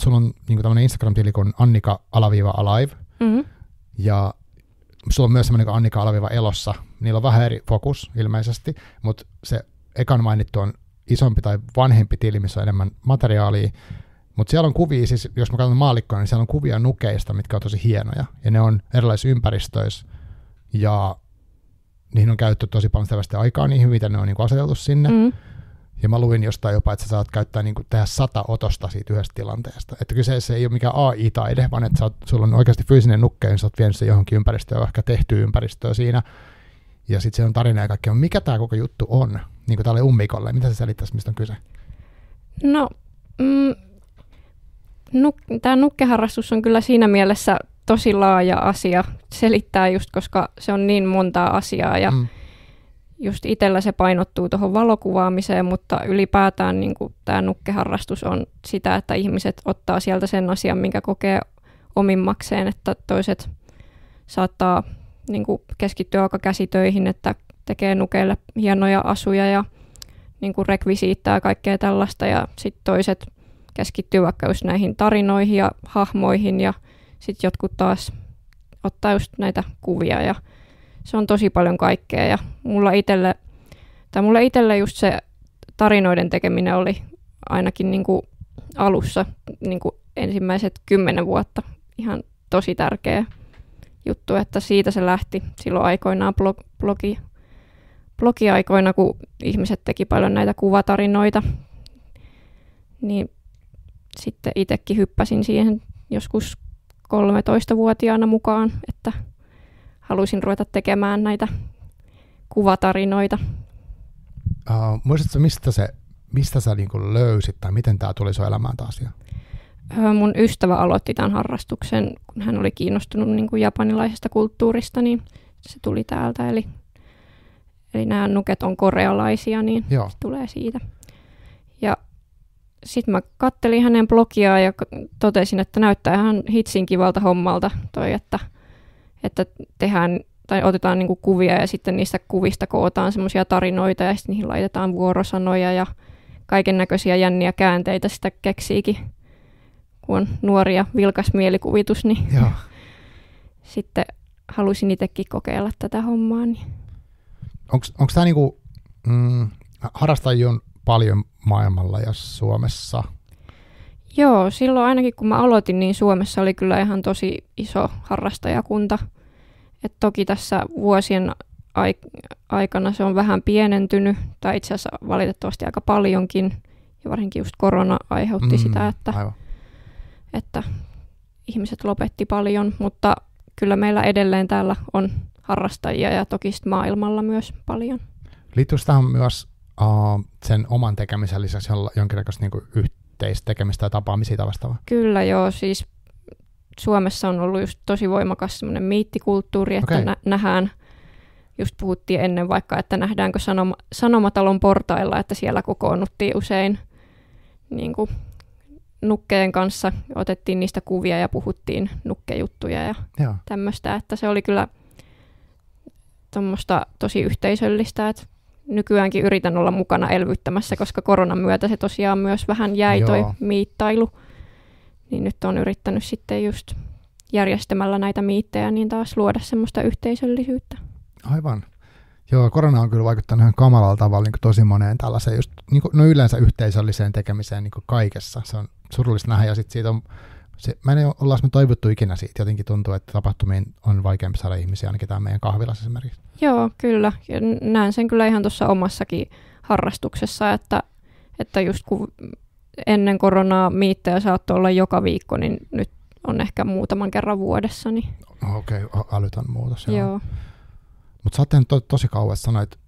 sulla on niinku tämmöinen Instagram-tili kuin Annika_Alive, ja sulla on myös semmoinen kuin Annika_Elossa, niillä on vähän eri fokus ilmeisesti, mutta se ekan mainittu on isompi tai vanhempi tili, missä on enemmän materiaalia, mutta siellä on kuvia, siis jos mä katson maallikkoa, niin siellä on kuvia nukeista, mitkä on tosi hienoja, ja ne on erilaisissa ympäristöissä, ja niihin on käytetty tosi paljon sitä aikaa niin hyvin, ne on niinku aseteltu sinne. Ja mä luin jostain jopa, että sä saat käyttää niinku tehdä 100 otosta siitä yhdestä tilanteesta. Että kyseessä ei ole mikään AI-taide, vaan että sulla on oikeasti fyysinen nukke, ja sä oot vienyt sen johonkin ympäristöön, ehkä tehtyä ympäristöä siinä. Ja sitten se on tarina ja kaikkea. Mikä tämä koko juttu on? Niin kuin tälle ummikolle. Mitä se selittäisi, mistä on kyse? No, tämä nukkeharrastus on kyllä siinä mielessä tosi laaja asia selittää just, koska se on niin montaa asiaa ja just itsellä se painottuu tuohon valokuvaamiseen, mutta ylipäätään niin tämä nukkeharrastus on sitä, että ihmiset ottaa sieltä sen asian, minkä kokee omimmakseen, että toiset saattaa niin keskittyä aika käsitöihin, että tekee nukeille hienoja asuja ja niin rekvisiittaa ja kaikkea tällaista ja sitten toiset keskittyy vaikka just näihin tarinoihin ja hahmoihin ja sitten jotkut taas ottaa just näitä kuvia ja se on tosi paljon kaikkea ja mulle itselle just se tarinoiden tekeminen oli ainakin niin kuin alussa niin kuin ensimmäiset 10 vuotta ihan tosi tärkeä juttu, että siitä se lähti silloin aikoinaan blogiaikoina, kun ihmiset teki paljon näitä kuvatarinoita, niin sitten itsekin hyppäsin siihen joskus 13-vuotiaana mukaan, että halusin ruveta tekemään näitä kuvatarinoita. Muistatko, mistä sä niin löysit tai miten tämä tuli sun elämään taas? Mun ystävä aloitti tämän harrastuksen, kun hän oli kiinnostunut niin kuin japanilaisesta kulttuurista, niin se tuli täältä. Eli nämä nuket on korealaisia, niin se tulee siitä. Ja sitten mä kattelin hänen blogiaan ja totesin, että näyttää ihan hitsin kivalta hommalta toi, että tehdään tai otetaan niinku kuvia ja sitten niistä kuvista kootaan semmoisia tarinoita ja sitten niihin laitetaan vuorosanoja ja kaiken näköisiä jänniä käänteitä sitä keksiikin, kun on nuori ja vilkas mielikuvitus, niin sitten halusin itsekin kokeilla tätä hommaa. Niin. Onko tämä niinku, harrastajia on paljon maailmalla ja Suomessa? Joo, silloin ainakin kun mä aloitin, niin Suomessa oli kyllä ihan tosi iso harrastajakunta. Et toki tässä vuosien aikana se on vähän pienentynyt, tai itse asiassa valitettavasti aika paljonkin, ja varsinkin just korona aiheutti sitä, että ihmiset lopetti paljon, mutta kyllä meillä edelleen täällä on harrastajia ja toki maailmalla myös paljon. Liittyykö tähän myös sen oman tekemisen lisäksi jonkinlaista niin yhteistekemistä ja tapaamisia tai vastaavaa? Kyllä joo, siis Suomessa on ollut just tosi voimakas semmoinen miittikulttuuri, että nähdään, just puhuttiin ennen vaikka, että nähdäänkö Sanomatalon portailla, että siellä kokoonnuttiin usein niin kuin nukkeen kanssa, otettiin niistä kuvia ja puhuttiin nukkejuttuja ja tämmöistä, että se oli kyllä tuommoista tosi yhteisöllistä, että nykyäänkin yritän olla mukana elvyttämässä, koska koronan myötä se tosiaan myös vähän jäi toi miittailu. Niin nyt on yrittänyt sitten just järjestämällä näitä miittejä, niin taas luoda semmoista yhteisöllisyyttä. Aivan. Joo, korona on kyllä vaikuttanut ihan kamalalla tavalla niin tosi moneen tällaiseen, just niin kuin, yleensä yhteisölliseen tekemiseen niin kaikessa. Se on surullista nähdä ja sitten siitä on, mä en olla toivottu ikinä siitä. Jotenkin tuntuu, että tapahtumiin on vaikeampi saada ihmisiä, ainakin tämä meidän kahvilassa esimerkiksi. Joo, kyllä. Ja näen sen kyllä ihan tuossa omassakin harrastuksessa, että just kun ennen koronaa miittejä saattoi olla joka viikko, niin nyt on ehkä muutaman kerran vuodessa. Niin. Okei, älytön muutos. Joo. Mutta sä oot tehnyt tosi kauan, että sanoit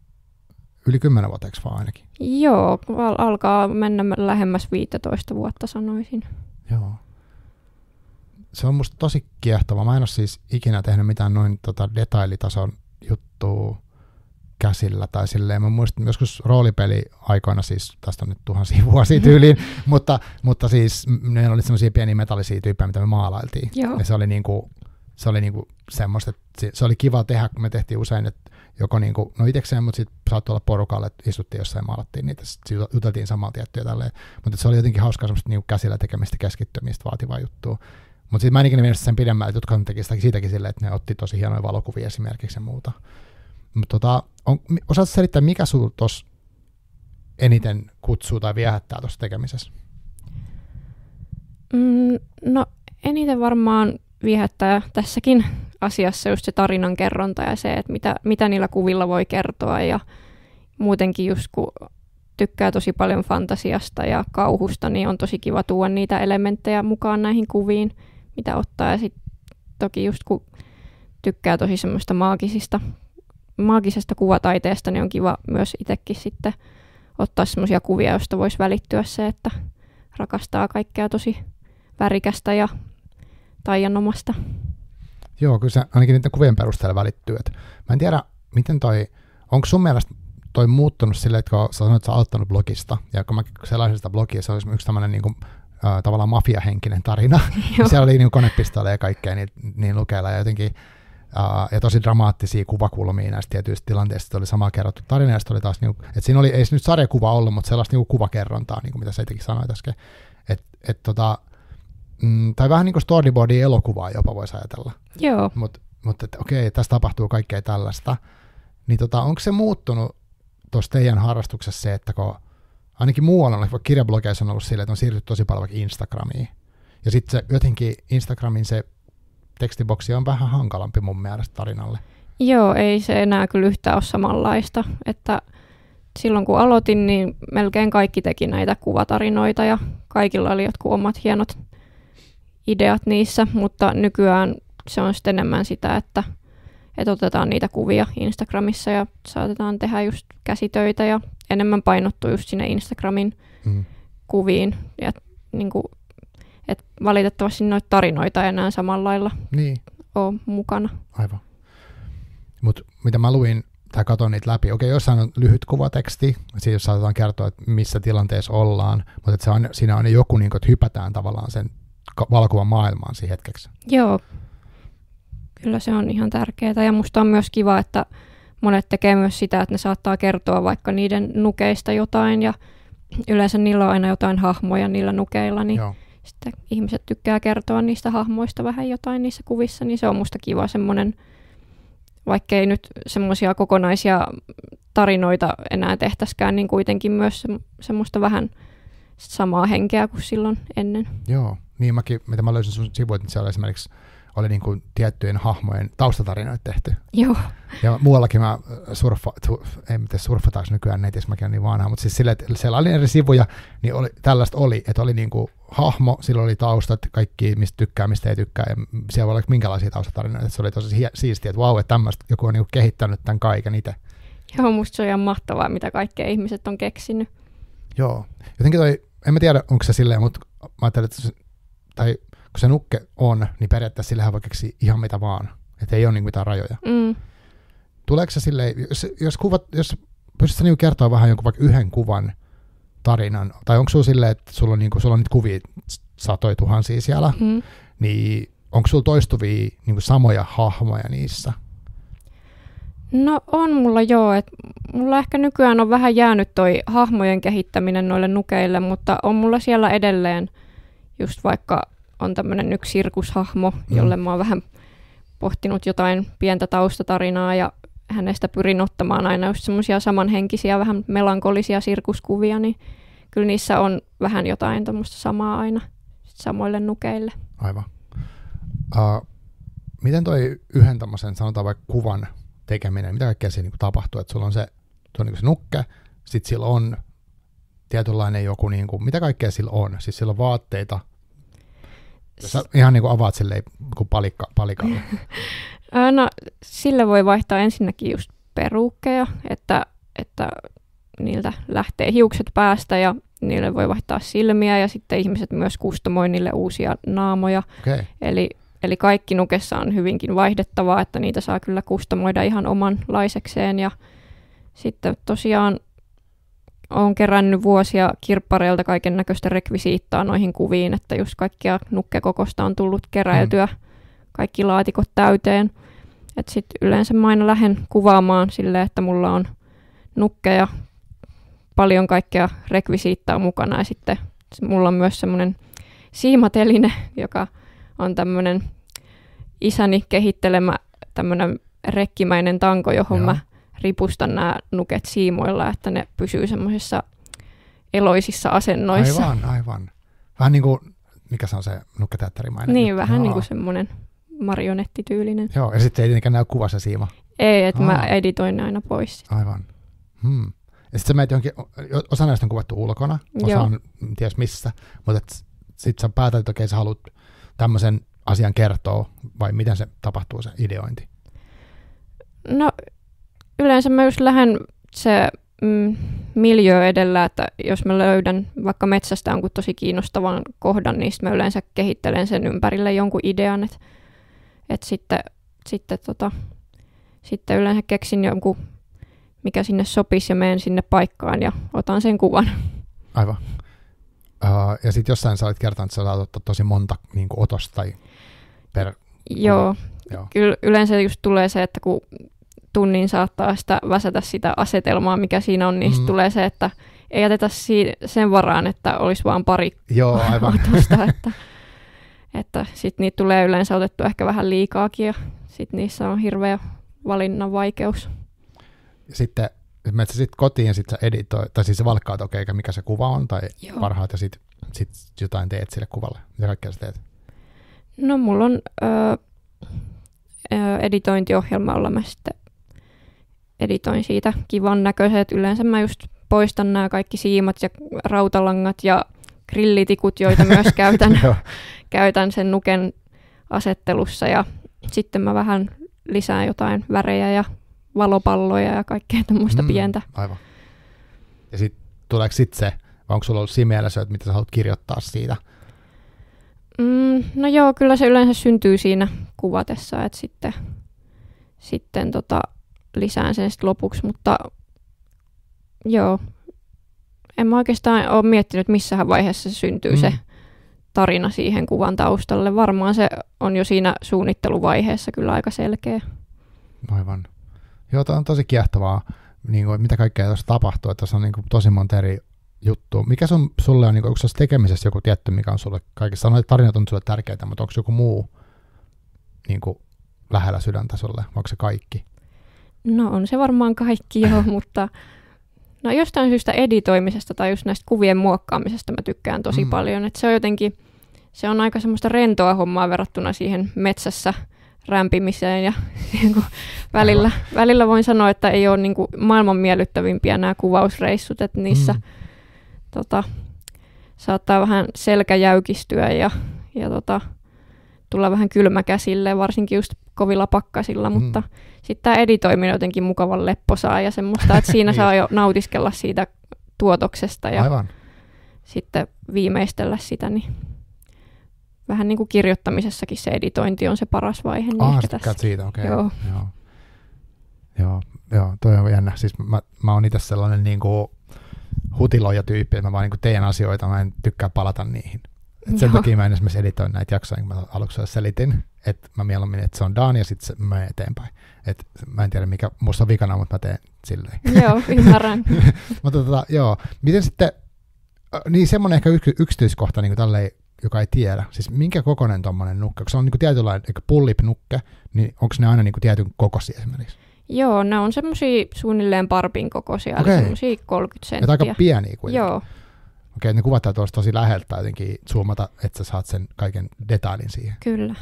yli 10 vuotta, eikö vaan ainakin? Joo, alkaa mennä lähemmäs 15 vuotta sanoisin. Joo. Se on musta tosi kiehtova. Mä en ole siis ikinä tehnyt mitään noin detailitason juttua käsillä tai silleen. Mä muistan joskus roolipeli aikoina, siis tästä on nyt tuhansia vuosia tyyliin, mutta siis ne oli semmoisia pieniä metallisia tyyppejä, mitä me maalailtiin. Joo. Ja se oli niinku semmoista, että se oli kiva tehdä, kun me tehtiin usein, että joko niinku, no itekseen, mutta sitten saattoi olla porukalle, että istuttiin jossain ja maalattiin niitä, sitten juteltiin samalla tiettyä tälleen. Mutta se oli jotenkin hauskaa semmoista niinku käsillä tekemistä, keskittymistä vaativaa juttua. Mutta sitten mä en ikinä mielestä sen pidemmälle, että jotka teki siitäkin silleen, että ne otti tosi hienoja valokuvia esimerkiksi ja muuta. Mutta osaatko selittää, mikä sinulla tuossa eniten kutsuu tai viehättää tuossa tekemisessä? No eniten varmaan viehättää tässäkin asiassa just se tarinan kerronta ja se, että mitä niillä kuvilla voi kertoa ja muutenkin just kun tykkää tosi paljon fantasiasta ja kauhusta, niin on tosi kiva tuoda niitä elementtejä mukaan näihin kuviin, mitä ottaa. Ja sitten toki just kun tykkää tosi semmoista maagisesta kuvataiteesta, niin on kiva myös itsekin sitten ottaa semmoisia kuvia, joista voisi välittyä se, että rakastaa kaikkea tosi värikästä ja taianomasta. Joo, kyllä se ainakin niiden kuvien perusteella välittyy. Mä en tiedä, miten onko sun mielestä toi muuttunut silleen, että kun sä sanoit, että sä oot aloittanut blogista, ja kun mä selaisin sitä blogia, se oli yksi tämmöinen niin kuin, tavallaan mafiahenkinen tarina. Siellä oli niin konepistoleja ja kaikkea niin lukeilla, ja jotenkin ja tosi dramaattisia kuvakulmia näistä tietyistä tilanteista. Oli sama kerrottu tarina, ja oli taas, niin kuin, että siinä oli, ei se nyt sarjakuva ollut, mutta sellaista niin kuvakerrontaa, niin kuin mitä sä itsekin sanoit äsken. Tai vähän niin kuin storyboardia elokuvaa jopa voisi ajatella. Joo. Mutta okei, tässä tapahtuu kaikkea tällaista. Niin onko se muuttunut tuossa teidän harrastuksessa se, että kun ainakin muualla, vaikka kirjablogeissa on ollut silleen, että on siirrytty tosi paljon vaikka Instagramiin. Ja sitten se jotenkin Instagramin se tekstiboksi on vähän hankalampi mun mielestä tarinalle. Joo, ei se enää kyllä yhtään ole samanlaista. Että silloin kun aloitin, niin melkein kaikki teki näitä kuvatarinoita ja kaikilla oli jotkut omat hienot ideat niissä, mutta nykyään se on sitten enemmän sitä, että otetaan niitä kuvia Instagramissa ja saatetaan tehdä just käsitöitä ja enemmän painottuu just sinne Instagramin kuviin. Ja niin kuin, et valitettavasti noita tarinoita ei enää samalla lailla ole mukana. Aivan. Mutta mitä mä luin tai katson niitä läpi, okei, jossain on lyhyt kuvateksti, siitä saatetaan kertoa, että missä tilanteessa ollaan, mutta siinä on joku, niin kuin, että hypätään tavallaan sen valokuvan maailmaan siihen hetkeksi. Joo, kyllä se on ihan tärkeää ja musta on myös kiva, että monet tekee myös sitä, että ne saattaa kertoa vaikka niiden nukeista jotain ja yleensä niillä on aina jotain hahmoja niillä nukeilla, niin sitten ihmiset tykkää kertoa niistä hahmoista vähän jotain niissä kuvissa, niin se on musta kiva semmoinen, vaikkei nyt semmoisia kokonaisia tarinoita enää tehtäskään, niin kuitenkin myös semmoista vähän samaa henkeä kuin silloin ennen. Joo, niin mitä mä löysin sun sivuilta, niin siellä esimerkiksi oli niin kuin tiettyjen hahmojen taustatarinoita tehty. Joo. Ja muuallakin mä surffataanko nykyään netissä, mäkin on niin vanha, mutta siis silleen, että siellä oli eri sivuja, niin tällaista oli, että oli niin kuin hahmo, sillä oli taustat, kaikki mistä tykkää, mistä ei tykkää, ja siellä voi olla minkälaisia taustatarinoita, että se oli tosi siistiä, että vau, että tämmöistä joku on niin kuin kehittänyt tämän kaiken itse. Joo, musta se on ihan mahtavaa, mitä kaikkea ihmiset on keksinyt. Joo, jotenkin en mä tiedä, onko se silleen, mutta mä ajattelin, että kun se nukke on, niin periaatteessa sillähän voi keksiä ihan mitä vaan, että ei ole niin mitään rajoja. Tuleeko se silleen, jos pystytkö niin kertoa vähän jonkun vaikka yhden kuvan tarinan, tai onko sulla silleen, että sulla on niitä kuvia satoi tuhansia siellä, niin onko sulla toistuvia niin samoja hahmoja niissä? No on mulla joo, että mulla ehkä nykyään on vähän jäänyt toi hahmojen kehittäminen noille nukeille, mutta on mulla siellä edelleen just vaikka on tämmöinen yksi sirkushahmo, jolle mä oon vähän pohtinut jotain pientä taustatarinaa ja hänestä pyrin ottamaan aina just semmoisia samanhenkisiä, vähän melankolisia sirkuskuvia, niin kyllä niissä on vähän jotain tämmöistä samaa aina samoille nukeille. Aivan. Miten toi yhden tämmöisen, sanotaan vaikka kuvan tekeminen, mitä kaikkea siinä niin tapahtuu, että sulla on se niin se nukke, sitten sillä on tietynlainen joku, niin kuin, mitä kaikkea sillä on, siis sillä on vaatteita, sä ihan niin kuin avaat silleen kuin palikalle. No sille voi vaihtaa ensinnäkin just peruukkeja, että niiltä lähtee hiukset päästä ja niille voi vaihtaa silmiä ja sitten ihmiset myös kustomoi niille uusia naamoja. Okay. Eli kaikki nukessa on hyvinkin vaihdettavaa, että niitä saa kyllä kustomoida ihan omanlaisekseen ja Sitten tosiaan olen kerännyt vuosia kirppareilta kaiken näköistä rekvisiittaa noihin kuviin, että just kaikkia nukkekokosta on tullut keräiltyä kaikki laatikot täyteen. Että sitten yleensä mä aina lähden kuvaamaan silleen, että mulla on nukkeja, paljon kaikkea rekvisiittaa mukana ja sitten mulla on myös semmoinen siimateline, joka on tämmöinen isäni kehittelemä tämmöinen rekkimäinen tanko, johon mä ripustan nämä nuket siimoilla, että ne pysyy semmoisissa eloisissa asennoissa. Aivan. Vähän niin kuin, mikä se on se nukketeatterimainen? Niin, vähän niin kuin semmoinen marionettityylinen. Joo, ja sitten ei tietenkään näy kuva se siima. Ei, että mä editoin ne aina pois. Aivan. Ja sitten sä menet johonkin, osa näistä on kuvattu ulkona, osa on ties missä, mutta sitten sä päätät, että okei, sä haluat tämmöisen asian kertoa, vai miten se tapahtuu se ideointi? No yleensä mä just lähden se miljöö edellä, että jos mä löydän vaikka metsästä jonkun tosi kiinnostavan kohdan, niin mä yleensä kehittelen sen ympärille jonkun idean, että sitten yleensä keksin jonkun, mikä sinne sopisi ja menen sinne paikkaan ja otan sen kuvan. Aivan. Ja sitten jossain sä olit kertonut, että sä saat ottaa tosi monta niin kuin otosta tai per... Joo. Kyllä yleensä just tulee se, että kun tunnin saattaa sitä väsätä sitä asetelmaa, mikä siinä on, niin tulee se, että ei jätetä sen varaan, että olisi vaan pari otosta, että sitten niitä tulee yleensä otettu ehkä vähän liikaakin ja sitten niissä on hirveä valinnan vaikeus. Sitten menet sä sitten kotiin ja sitten sä editoit, tai siis sä valkkaat, mikä se kuva on, tai parhaat, ja sitten jotain teet sille kuvalle. Mitä kaikkea sä teet? No mulla on editointiohjelma, jolla mä sitten editoin siitä kivan näköiset. Yleensä mä just poistan nämä kaikki siimat ja rautalangat ja grillitikut, joita myös käytän sen nuken asettelussa. Ja sitten mä vähän lisään jotain värejä ja valopalloja ja kaikkea tämmöistä pientä. Aivan. Ja sitten tuleeko sitten se, vai onko sulla ollut siinä mielessä, että mitä sä haluat kirjoittaa siitä? No joo, kyllä se yleensä syntyy siinä kuvatessa, että sitten lisään sen sitten lopuksi, mutta joo, en mä oikeastaan ole miettinyt, missähän vaiheessa se syntyy se tarina siihen kuvan taustalle. Varmaan se on jo siinä suunnitteluvaiheessa kyllä aika selkeä. Aivan. Joo, tämä on tosi kiehtovaa, niin kuin, mitä kaikkea tuossa tapahtuu, että tässä on niin kuin, tosi monta eri juttua. Mikä sulle on, niin kuin, onko se tekemisessä joku tietty, mikä on sulle kaikissa? Sanoit, että tarinat on sulle tärkeitä, mutta onko joku muu niin kuin, lähellä sydäntä sulle? Onko se kaikki? No on se varmaan kaikki jo, mutta no jostain syystä editoimisesta tai just näistä kuvien muokkaamisesta mä tykkään tosi paljon. Että se on jotenkin, se on aika semmoista rentoa hommaa verrattuna siihen metsässä rämpimiseen ja kun välillä voin sanoa, että ei ole niin kuin maailman miellyttävimpiä nämä kuvausreissut, että niissä saattaa vähän selkä jäykistyä ja tulla vähän kylmä käsille, varsinkin just kovilla pakkasilla, mutta sitten tämä editoiminen on jotenkin mukavan lepposaa ja semmoista, että siinä saa jo nautiskella siitä tuotoksesta ja sitten viimeistellä sitä, niin vähän niin kuin kirjoittamisessakin se editointi on se paras vaihe. Niin siitä, okei. Joo, toi on jännä. Siis mä oon itse sellainen niin kuin hutiloija-tyyppi, että mä vaan niin kuin teen asioita, mä en tykkää palata niihin. Et sen takia mä en esimerkiksi editoin näitä jaksoja, niin kuin mä aluksi selitin, että mä mieluummin, että se on done ja sitten mä menen eteenpäin. Et mä en tiedä, mikä musta on vikana, mutta mä teen silleen. Joo, ymmärrän. Mutta joo, miten sitten, niin semmoinen ehkä yksityiskohta niin kuin tälleen, joka ei tiedä, siis minkä kokoinen tommonen nukke, kun se on niin kuin tietynlainen, eikä pullip-nukke, niin onko ne aina niin kuin tietyn kokoisia esimerkiksi? Joo, ne on semmosia suunnilleen parpin kokoisia, eli semmosia 30 senttiä. Ja aika pieniä kuitenkin. Joo. Okei, ne kuvataan tuossa tosi läheltä jotenkin zoomata, että sä saat sen kaiken detailin siihen. Kyllä.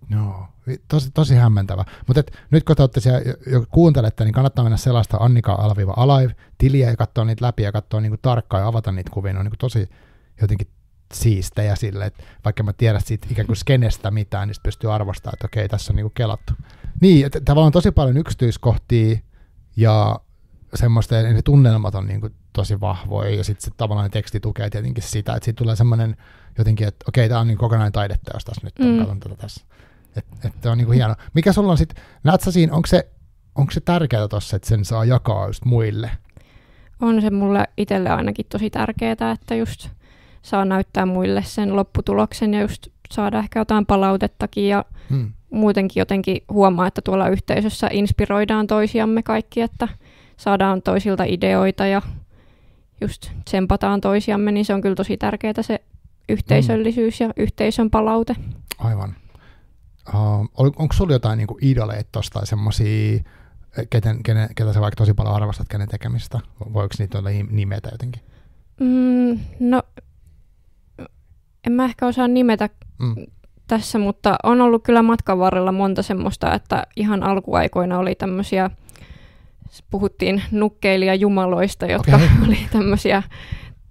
Joo, tosi hämmentävä. Mutta nyt kun te olette siellä jo kuuntelette, niin kannattaa mennä sellaista Annika_Alive-tiliä ja katsoa niitä läpi ja katsoa niinku tarkkaan ja avata niitä kuvia. Ne on niinku tosi jotenkin siistejä sille, että vaikka mä tiedän siitä ikään kuin skenestä mitään, niin pystyy arvostamaan, että okei, tässä on niinku kelattu. Niin, tavallaan tosi paljon yksityiskohtia ja semmoista, ja ne tunnelmat on niinku tosi vahvoja, ja sitten tavallaan teksti tukee tietenkin sitä, että siitä tulee semmoinen jotenkin, että okei, tämä on niin kokonainen taideteos tässä nyt, katson tätä tässä. Että on niinku hieno. Mikä sulla on sitten, näet sä siinä, onko se onko se tärkeää tuossa, että sen saa jakaa just muille? On se mulle itselle ainakin tosi tärkeää, että just saa näyttää muille sen lopputuloksen ja just saada ehkä jotain palautettakin ja muutenkin jotenkin huomaa, että tuolla yhteisössä inspiroidaan toisiamme kaikki, että saadaan toisilta ideoita ja just tsempataan toisiamme, niin se on kyllä tosi tärkeää se yhteisöllisyys ja yhteisön palaute. Aivan. Onko sulla jotain niinku idoleita tuosta tai semmoisia, ketä sä vaikka tosi paljon arvostat, kenen tekemistä? Voiko niitä olla nimetä jotenkin? No, en mä ehkä osaa nimetä tässä, mutta on ollut kyllä matkan varrella monta semmoista, että ihan alkuaikoina oli tämmöisiä, puhuttiin nukkeilijajumaloista, jotka oli tämmöisiä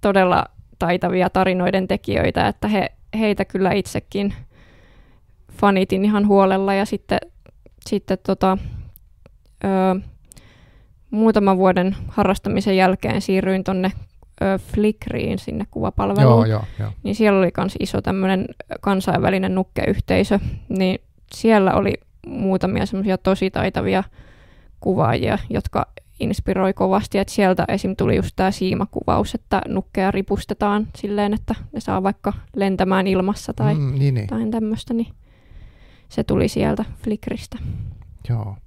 todella taitavia tarinoiden tekijöitä, että heitä kyllä itsekin fanitin ihan huolella ja sitten muutaman vuoden harrastamisen jälkeen siirryin tonne Flickriin sinne kuvapalveluun, joo. Niin siellä oli myös iso tämmöinen kansainvälinen nukkeyhteisö, niin siellä oli muutamia semmoisia tosi taitavia kuvaajia, jotka inspiroi kovasti, että sieltä esim. Tuli just tämä siimakuvaus, että nukkeja ripustetaan silleen, että ne saa vaikka lentämään ilmassa tai jotain tämmöistä, niin se tuli sieltä Flickristä. Joo.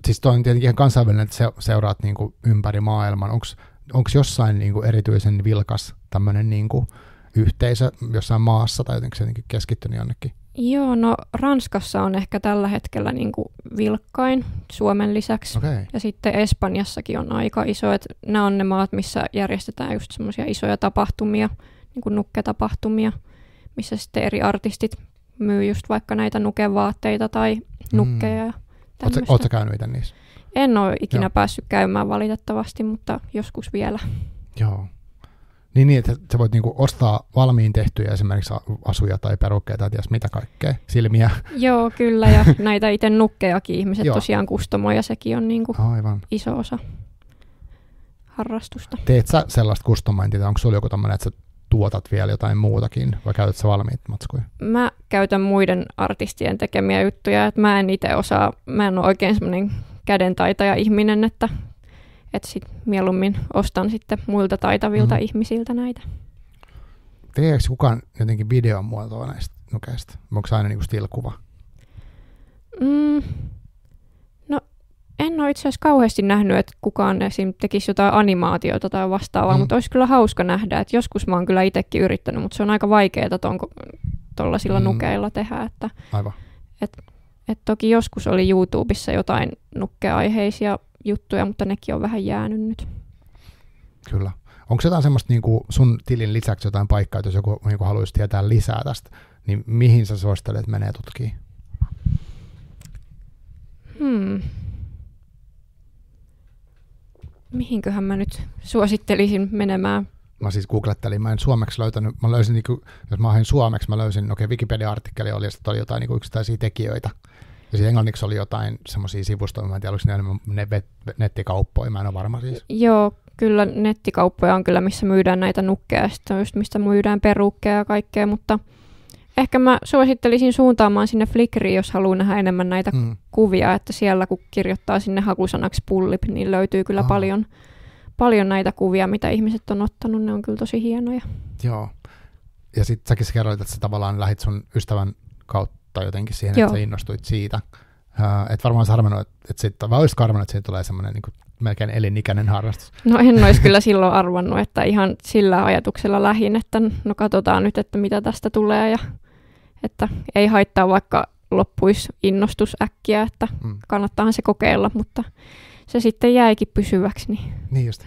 Siis toi on tietenkin ihan kansainvälinen, että seuraat niinku ympäri maailman. Onko jossain niinku erityisen vilkas tämmöinen niinku yhteisö jossain maassa tai jotenkin se jotenkin keskittynyt jonnekin? Joo, no Ranskassa on ehkä tällä hetkellä niinku vilkkain Suomen lisäksi. Okay. Ja sitten Espanjassakin on aika iso, että nämä on ne maat, missä järjestetään just semmoisia isoja tapahtumia, niinku nukketapahtumia, missä sitten eri artistit myy just vaikka näitä nukevaatteita tai nukkeja ja tämmöistä. Oletko käynyt itse niissä? En ole ikinä päässyt käymään valitettavasti, mutta joskus vielä. Joo. Niin, että sä voit niinku ostaa valmiin tehtyjä esimerkiksi asuja tai perukkeita tai ties mitä kaikkea, silmiä. Joo, kyllä, ja näitä itse nukkejakin ihmiset tosiaan kustomoi, ja sekin on niinku iso osa harrastusta. Teet sä sellaista kustomointia, onko sulla joku tämmöinen, että sä tuotat vielä jotain muutakin, vai käytät sä valmiit matskuja? Mä käytän muiden artistien tekemiä juttuja, että mä en itse osaa, mä en ole oikein semmoinen kädentaitaja ihminen, että sit mieluummin ostan sitten muilta taitavilta ihmisiltä näitä. Tekeekö kukaan jotenkin videon muotoa näistä nukeista? Onko se aina niinku still-kuva? No en ole itse asiassa kauheasti nähnyt, että kukaan esim. Tekisi jotain animaatiota tai vastaavaa, mutta olisi kyllä hauska nähdä, että joskus mä oon kyllä itsekin yrittänyt, mutta se on aika vaikeaa tuollaisilla nukeilla tehdä. Että, aivan. Et toki joskus oli YouTubessa jotain nukkeaiheisia juttuja, mutta nekin on vähän jäänyt nyt. Kyllä. Onko jotain semmoista niinku sun tilin lisäksi jotain paikkaa, että jos joku niinku haluaisi tietää lisää tästä, niin mihin sä suosittelet menee tutkimaan? Mihinköhän mä nyt suosittelisin menemään? Mä siis googlettelin, mä en suomeksi löytänyt, mä löysin, niinku, jos mä hain suomeksi, mä löysin, Wikipedia-artikkeli oli, ja sitten oli jotain niinku yksittäisiä tekijöitä. Ja sitten englanniksi oli jotain semmoisia sivustoja, mä en tiedä, oliko ne enemmän nettikauppoja, mä en ole varma siis. Joo, kyllä nettikauppoja on kyllä, missä myydään näitä nukkeja, ja sitten on just mistä myydään perukkeja ja kaikkea, mutta ehkä mä suosittelisin suuntaamaan sinne Flickriin, jos haluaa nähdä enemmän näitä kuvia, että siellä kun kirjoittaa sinne hakusanaksi pullip, niin löytyy kyllä paljon näitä kuvia, mitä ihmiset on ottanut, ne on kyllä tosi hienoja. Joo, ja sitten säkin kerroit, että sä tavallaan lähit sun ystävän kautta jotenkin siihen, että sä innostuit siitä. Et varmaan sä arvannut, vai olisitko arvannut, että siitä tulee semmoinen niin kuin melkein elinikäinen harrastus? No en olisi kyllä silloin arvannut, että ihan sillä ajatuksella lähin, että no katsotaan nyt, että mitä tästä tulee ja että ei haittaa vaikka loppuisi innostus äkkiä, että kannattaahan se kokeilla, mutta se sitten jäikin pysyväksi. Niin just.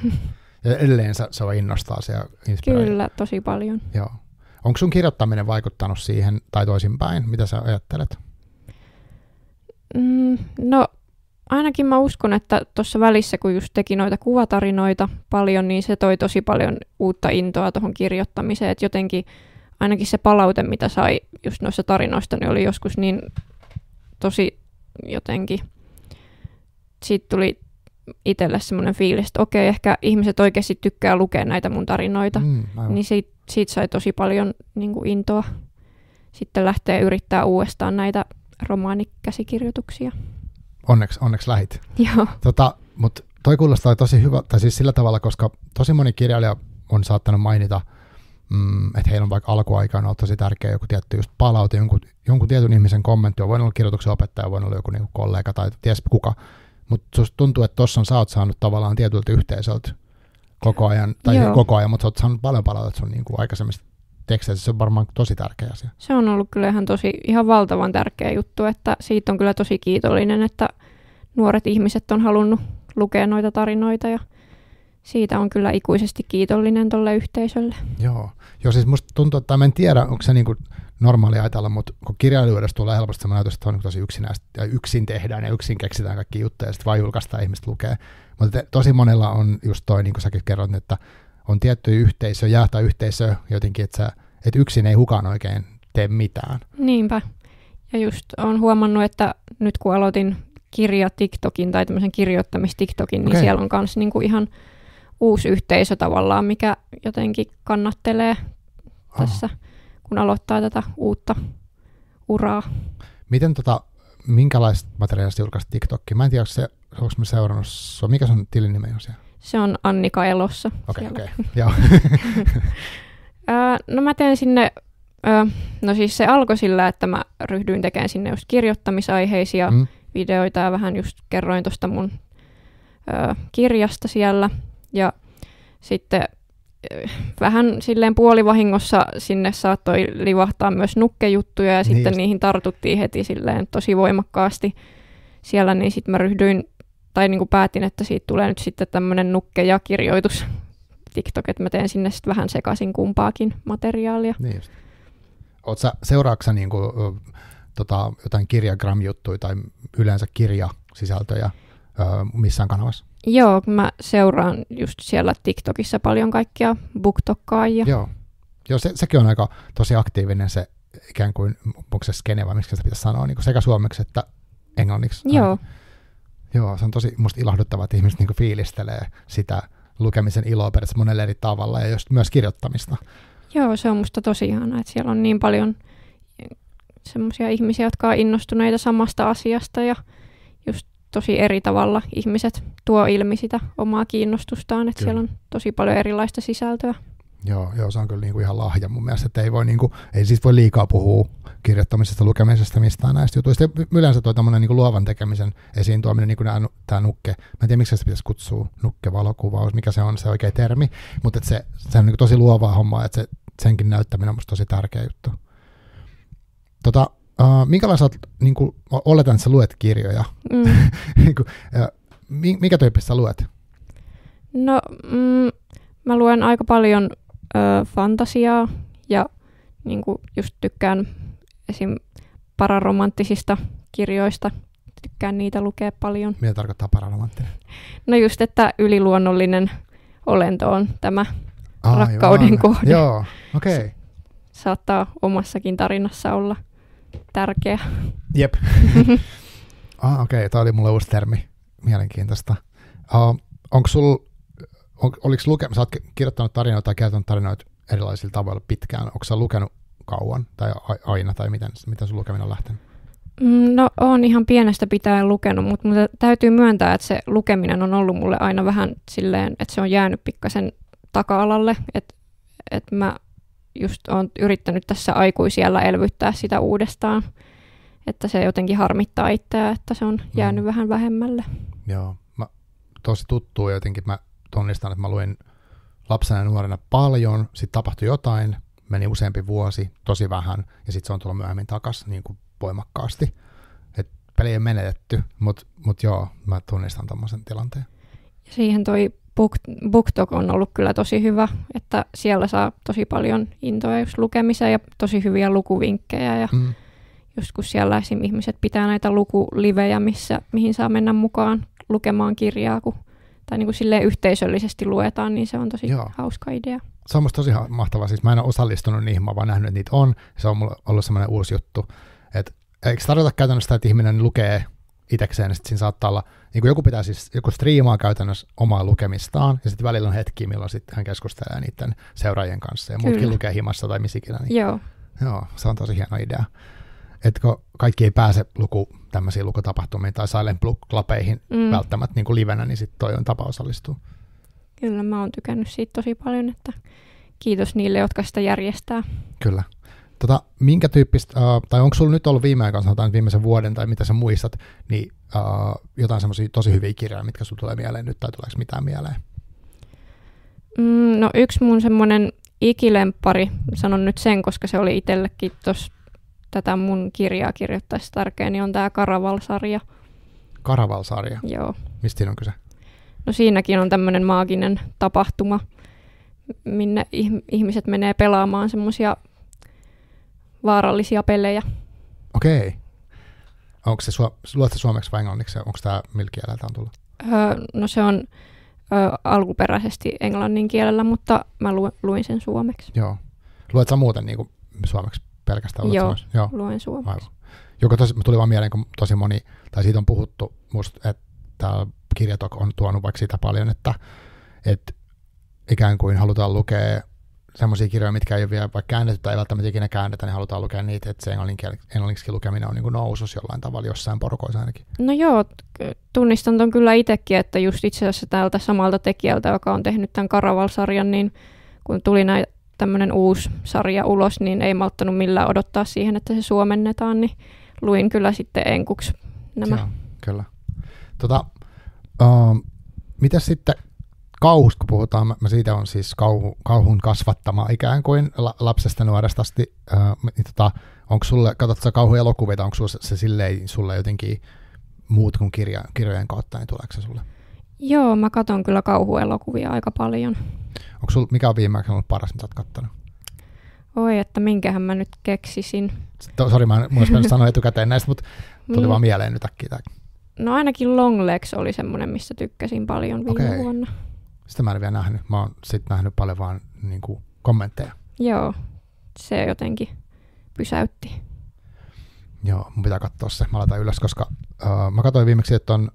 Ja edelleen se innostaa se ja inspiroi. Kyllä, tosi paljon. Joo. Onko sun kirjoittaminen vaikuttanut siihen tai toisinpäin? Mitä sä ajattelet? No ainakin mä uskon, että tuossa välissä, kun just teki noita kuvatarinoita paljon, niin se toi tosi paljon uutta intoa tuohon kirjoittamiseen. Että jotenkin ainakin se palaute, mitä sai just noissa tarinoista, niin oli joskus niin tosi jotenkin, siitä tuli itselle semmoinen fiilis, että okei, ehkä ihmiset oikeasti tykkää lukea näitä mun tarinoita, niin siitä sai tosi paljon niin kuin intoa sitten lähteä yrittää uudestaan näitä romaanikäsikirjoituksia. onneksi lähit. Joo. Mutta toi kuulostaa tosi hyvä, tai siis sillä tavalla, koska tosi moni kirjailija on saattanut mainita, että heillä on vaikka alkuaikaan ollut tosi tärkeä joku tietty just palaute, jonkun tietyn ihmisen kommentti, on voinut olla kirjoituksen opettaja, voinut olla joku niinku kollega tai ties kuka, mutta susta tuntuu, että tuossa sä oot saanut tavallaan tietyltä yhteisöltä koko ajan, tai ei koko ajan, mutta sä oot saanut paljon palautetta sun niinku aikaisemmista teksteistä, se on varmaan tosi tärkeä asia. Se on ollut kyllä ihan valtavan tärkeä juttu, että siitä on kyllä tosi kiitollinen, että nuoret ihmiset on halunnut lukea noita tarinoita ja siitä on kyllä ikuisesti kiitollinen tolle yhteisölle. Joo, siis musta tuntuu, että mä en tiedä, onko se niinku normaali ajatella, mutta kun kirjailijuudesta tulee helposti sellainen ajatus, että on tosi yksinäistä ja yksin tehdään ja yksin keksitään kaikki juttuja ja sitten vaan julkaistaan ihmiset lukee. Mutta tosi monella on just toi, niin kuin säkin kerrot, että on tiettyjä yhteisöjä tai yhteisö jotenkin, että yksin ei kukaan oikein tee mitään. Niinpä. Ja just olen huomannut, että nyt kun aloitin TikTokin tai tämmöisen kirjoittamis-TikTokin, niin siellä on myös niinku ihan uusi yhteisö tavallaan, mikä jotenkin kannattelee tässä, kun aloittaa tätä uutta uraa. Miten minkälaista materiaalista julkaisit TikTokkiin? Mä en tiedä, onko mä seurannut sua. Mikä sun tilin nimi on siellä? Se on Annika Elossa. Okei. Joo. No mä teen sinne, no siis se alkoi sillä, että mä ryhdyin tekemään sinne just kirjoittamisaiheisia videoita ja vähän just kerroin tuosta mun kirjasta siellä. Ja sitten vähän silleen puolivahingossa sinne saattoi livahtaa myös nukkejuttuja ja sitten niihin tartuttiin heti silleen tosi voimakkaasti siellä, niin sitten mä ryhdyin, tai niin kuin päätin, että siitä tulee nyt sitten tämmöinen nukke- ja kirjoitus TikTok, että mä teen sinne sitten vähän sekaisin kumpaakin materiaalia. Niin just. Seuraatko sä niinku, jotain kirjagram-juttuja tai yleensä kirjasisältöjä missään kanavassa? Joo, mä seuraan just siellä TikTokissa paljon kaikkia booktokkaajia. Joo, sekin on aika tosi aktiivinen se ikään kuin, onko se skene vai miksi se pitäisi sanoa, niin sekä suomeksi että englanniksi. Joo. Joo, se on tosi musta ilahduttavaa, että ihmiset niin fiilistelee sitä lukemisen iloa periaatteessa monella eri tavalla ja just myös kirjoittamista. Joo, se on musta tosi ihanaa, että siellä on niin paljon semmoisia ihmisiä, jotka on innostuneita samasta asiasta ja just tosi eri tavalla ihmiset tuo ilmi sitä omaa kiinnostustaan, että siellä on tosi paljon erilaista sisältöä. Joo, se on kyllä niinku ihan lahja mun mielestä, että ei siis voi liikaa puhua kirjoittamisesta, lukemisesta, mistään näistä jutuista. Yleensä tuo tämmöinen niinku luovan tekemisen esiin tuominen, niin kuin tämä nukke. Mä en tiedä, miksi se pitäisi kutsua nukkevalokuvaus, mikä se on se oikea termi, mutta se on niinku tosi luovaa hommaa, että senkin näyttäminen on musta tosi tärkeä juttu. Minkälaisia niinku, oletan, että sä luet kirjoja? Mikä tyyppistä sä luet? No, mä luen aika paljon fantasiaa ja niinku, just tykkään esim. Pararomanttisista kirjoista. Tykkään niitä lukea paljon. Mitä tarkoittaa pararomanttinen? No just, että yliluonnollinen olento on tämä rakkauden kohde. Joo, okei. Saattaa omassakin tarinassa olla tärkeä. Jep. Okei, tämä oli mulle uusi termi. Mielenkiintoista. Sä oot kirjoittanut tarinoita tai kertonut tarinoita erilaisilla tavoilla pitkään. Onko sä lukenut kauan tai aina tai miten sun lukeminen on lähtenyt? No oon ihan pienestä pitäen lukenut, mutta täytyy myöntää, että se lukeminen on ollut mulle aina vähän silleen, että se on jäänyt pikkasen taka-alalle. Että mä just oon yrittänyt tässä aikuisiällä elvyttää sitä uudestaan, että se jotenkin harmittaa itseä, että se on jäänyt vähän vähemmälle. Joo, tosi tuttuu jotenkin. Mä tunnistan, että mä luin lapsena ja nuorena paljon, sitten tapahtui jotain, meni useampi vuosi, tosi vähän, ja sitten se on tullut myöhemmin takaisin niin kuin voimakkaasti. Et peli ei menetetty, mutta joo, mä tunnistan tommosen tilanteen. Siihen toi BookTok on ollut kyllä tosi hyvä, että siellä saa tosi paljon intoa just lukemiseen ja tosi hyviä lukuvinkkejä. Ja just kun siellä esim. Ihmiset pitää näitä lukulivejä, mihin saa mennä mukaan lukemaan kirjaa, tai niin kuin silleen yhteisöllisesti luetaan, niin se on tosi hauska idea. Se on musta tosi mahtavaa. Siis mä en ole osallistunut niihin, mä vaan nähnyt, että niitä on. Se on mulla ollut semmoinen uusi juttu. Että eikö tarvita käytännössä, että ihminen lukee itsekseen, ja sitten siinä saattaa olla, niin kuin joku striimaa käytännössä omaa lukemistaan, ja sitten välillä on hetki, milloin sitten hän keskustelee niiden seuraajien kanssa, ja muutkin lukee himassa tai missä ikinä. Niin. Joo, se on tosi hieno idea. etkö kaikki ei pääse tämmöisiin lukutapahtumiin tai silent book-klapeihin välttämättä niin kuin livenä, niin sitten toi on tapa osallistua. Kyllä, mä oon tykännyt siitä tosi paljon, että kiitos niille, jotka sitä järjestää. Kyllä. Minkä tyyppistä, tai onko sulla nyt ollut viime aikoina, sanotaan viimeisen vuoden, tai mitä sä muistat, niin jotain semmoisia tosi hyviä kirjoja, mitkä sulla tulee mieleen nyt, tai tuleeko mitään mieleen? No yksi mun semmoinen ikilemppari, sanon nyt sen, koska se oli itsellekin tätä mun kirjaa kirjoittaessa tärkeä, niin on tää Caraval-sarja. Caraval-sarja? Joo. Mistä siinä on kyse? No siinäkin on tämmöinen maaginen tapahtuma, minne ihmiset menee pelaamaan semmoisia vaarallisia pelejä. Okei. Onko se luot se suomeksi vai englanniksi? Onko tämä millä kielellä tämä on tullut? No se on alkuperäisesti englannin kielellä, mutta mä luin sen suomeksi. Joo. Luet sä muuten niin kuin suomeksi pelkästään? Joo, luen suomeksi. Joka tuli vaan mieleen, kun tosi moni, tai siitä on puhuttu musta, että kirjat on tuonut vaikka sitä paljon, että ikään kuin halutaan lukea semmoisia kirjoja, mitkä ei ole vielä vaikka käännetty tai ei välttämättä ikinä käännetä, niin halutaan lukea niitä, että se englanniksi lukeminen on niin kuin nousus jollain tavalla jossain porukoissa ainakin. No joo, tunnistan ton kyllä itsekin, että just itse asiassa tältä samalta tekijältä, joka on tehnyt tämän Caraval-sarjan, niin kun tuli tämmöinen uusi sarja ulos, niin ei malttanut millään odottaa siihen, että se suomennetaan, niin luin kyllä sitten enkuksi nämä. Joo, kyllä. Mitäs sitten kauhusta, kun puhutaan, mä siitä on siis kauhun kasvattama ikään kuin lapsesta nuoresta asti. Onko sulle, katsotko sä kauhuelokuvia, onko se silleen sulle jotenkin muut kuin kirjojen kautta, niin tuleeko se sulle? Joo, mä katson kyllä kauhuelokuvia aika paljon. Mikä on viimeksi ollut paras, mitä oot kattonut? Oi, että minkähän mä nyt keksisin. Sori, mä en olisi sanoa etukäteen näistä, mutta tuli vaan mieleen nyt äkkiä. No ainakin Longlegs oli semmoinen, missä tykkäsin paljon viime vuonna. Sitä mä en vielä nähnyt. Mä oon sitten nähnyt paljon vaan niin kuin kommentteja. Joo, se jotenkin pysäytti. Joo, mun pitää katsoa se. Mä laitan ylös, koska mä katsoin viimeksi, että on, mä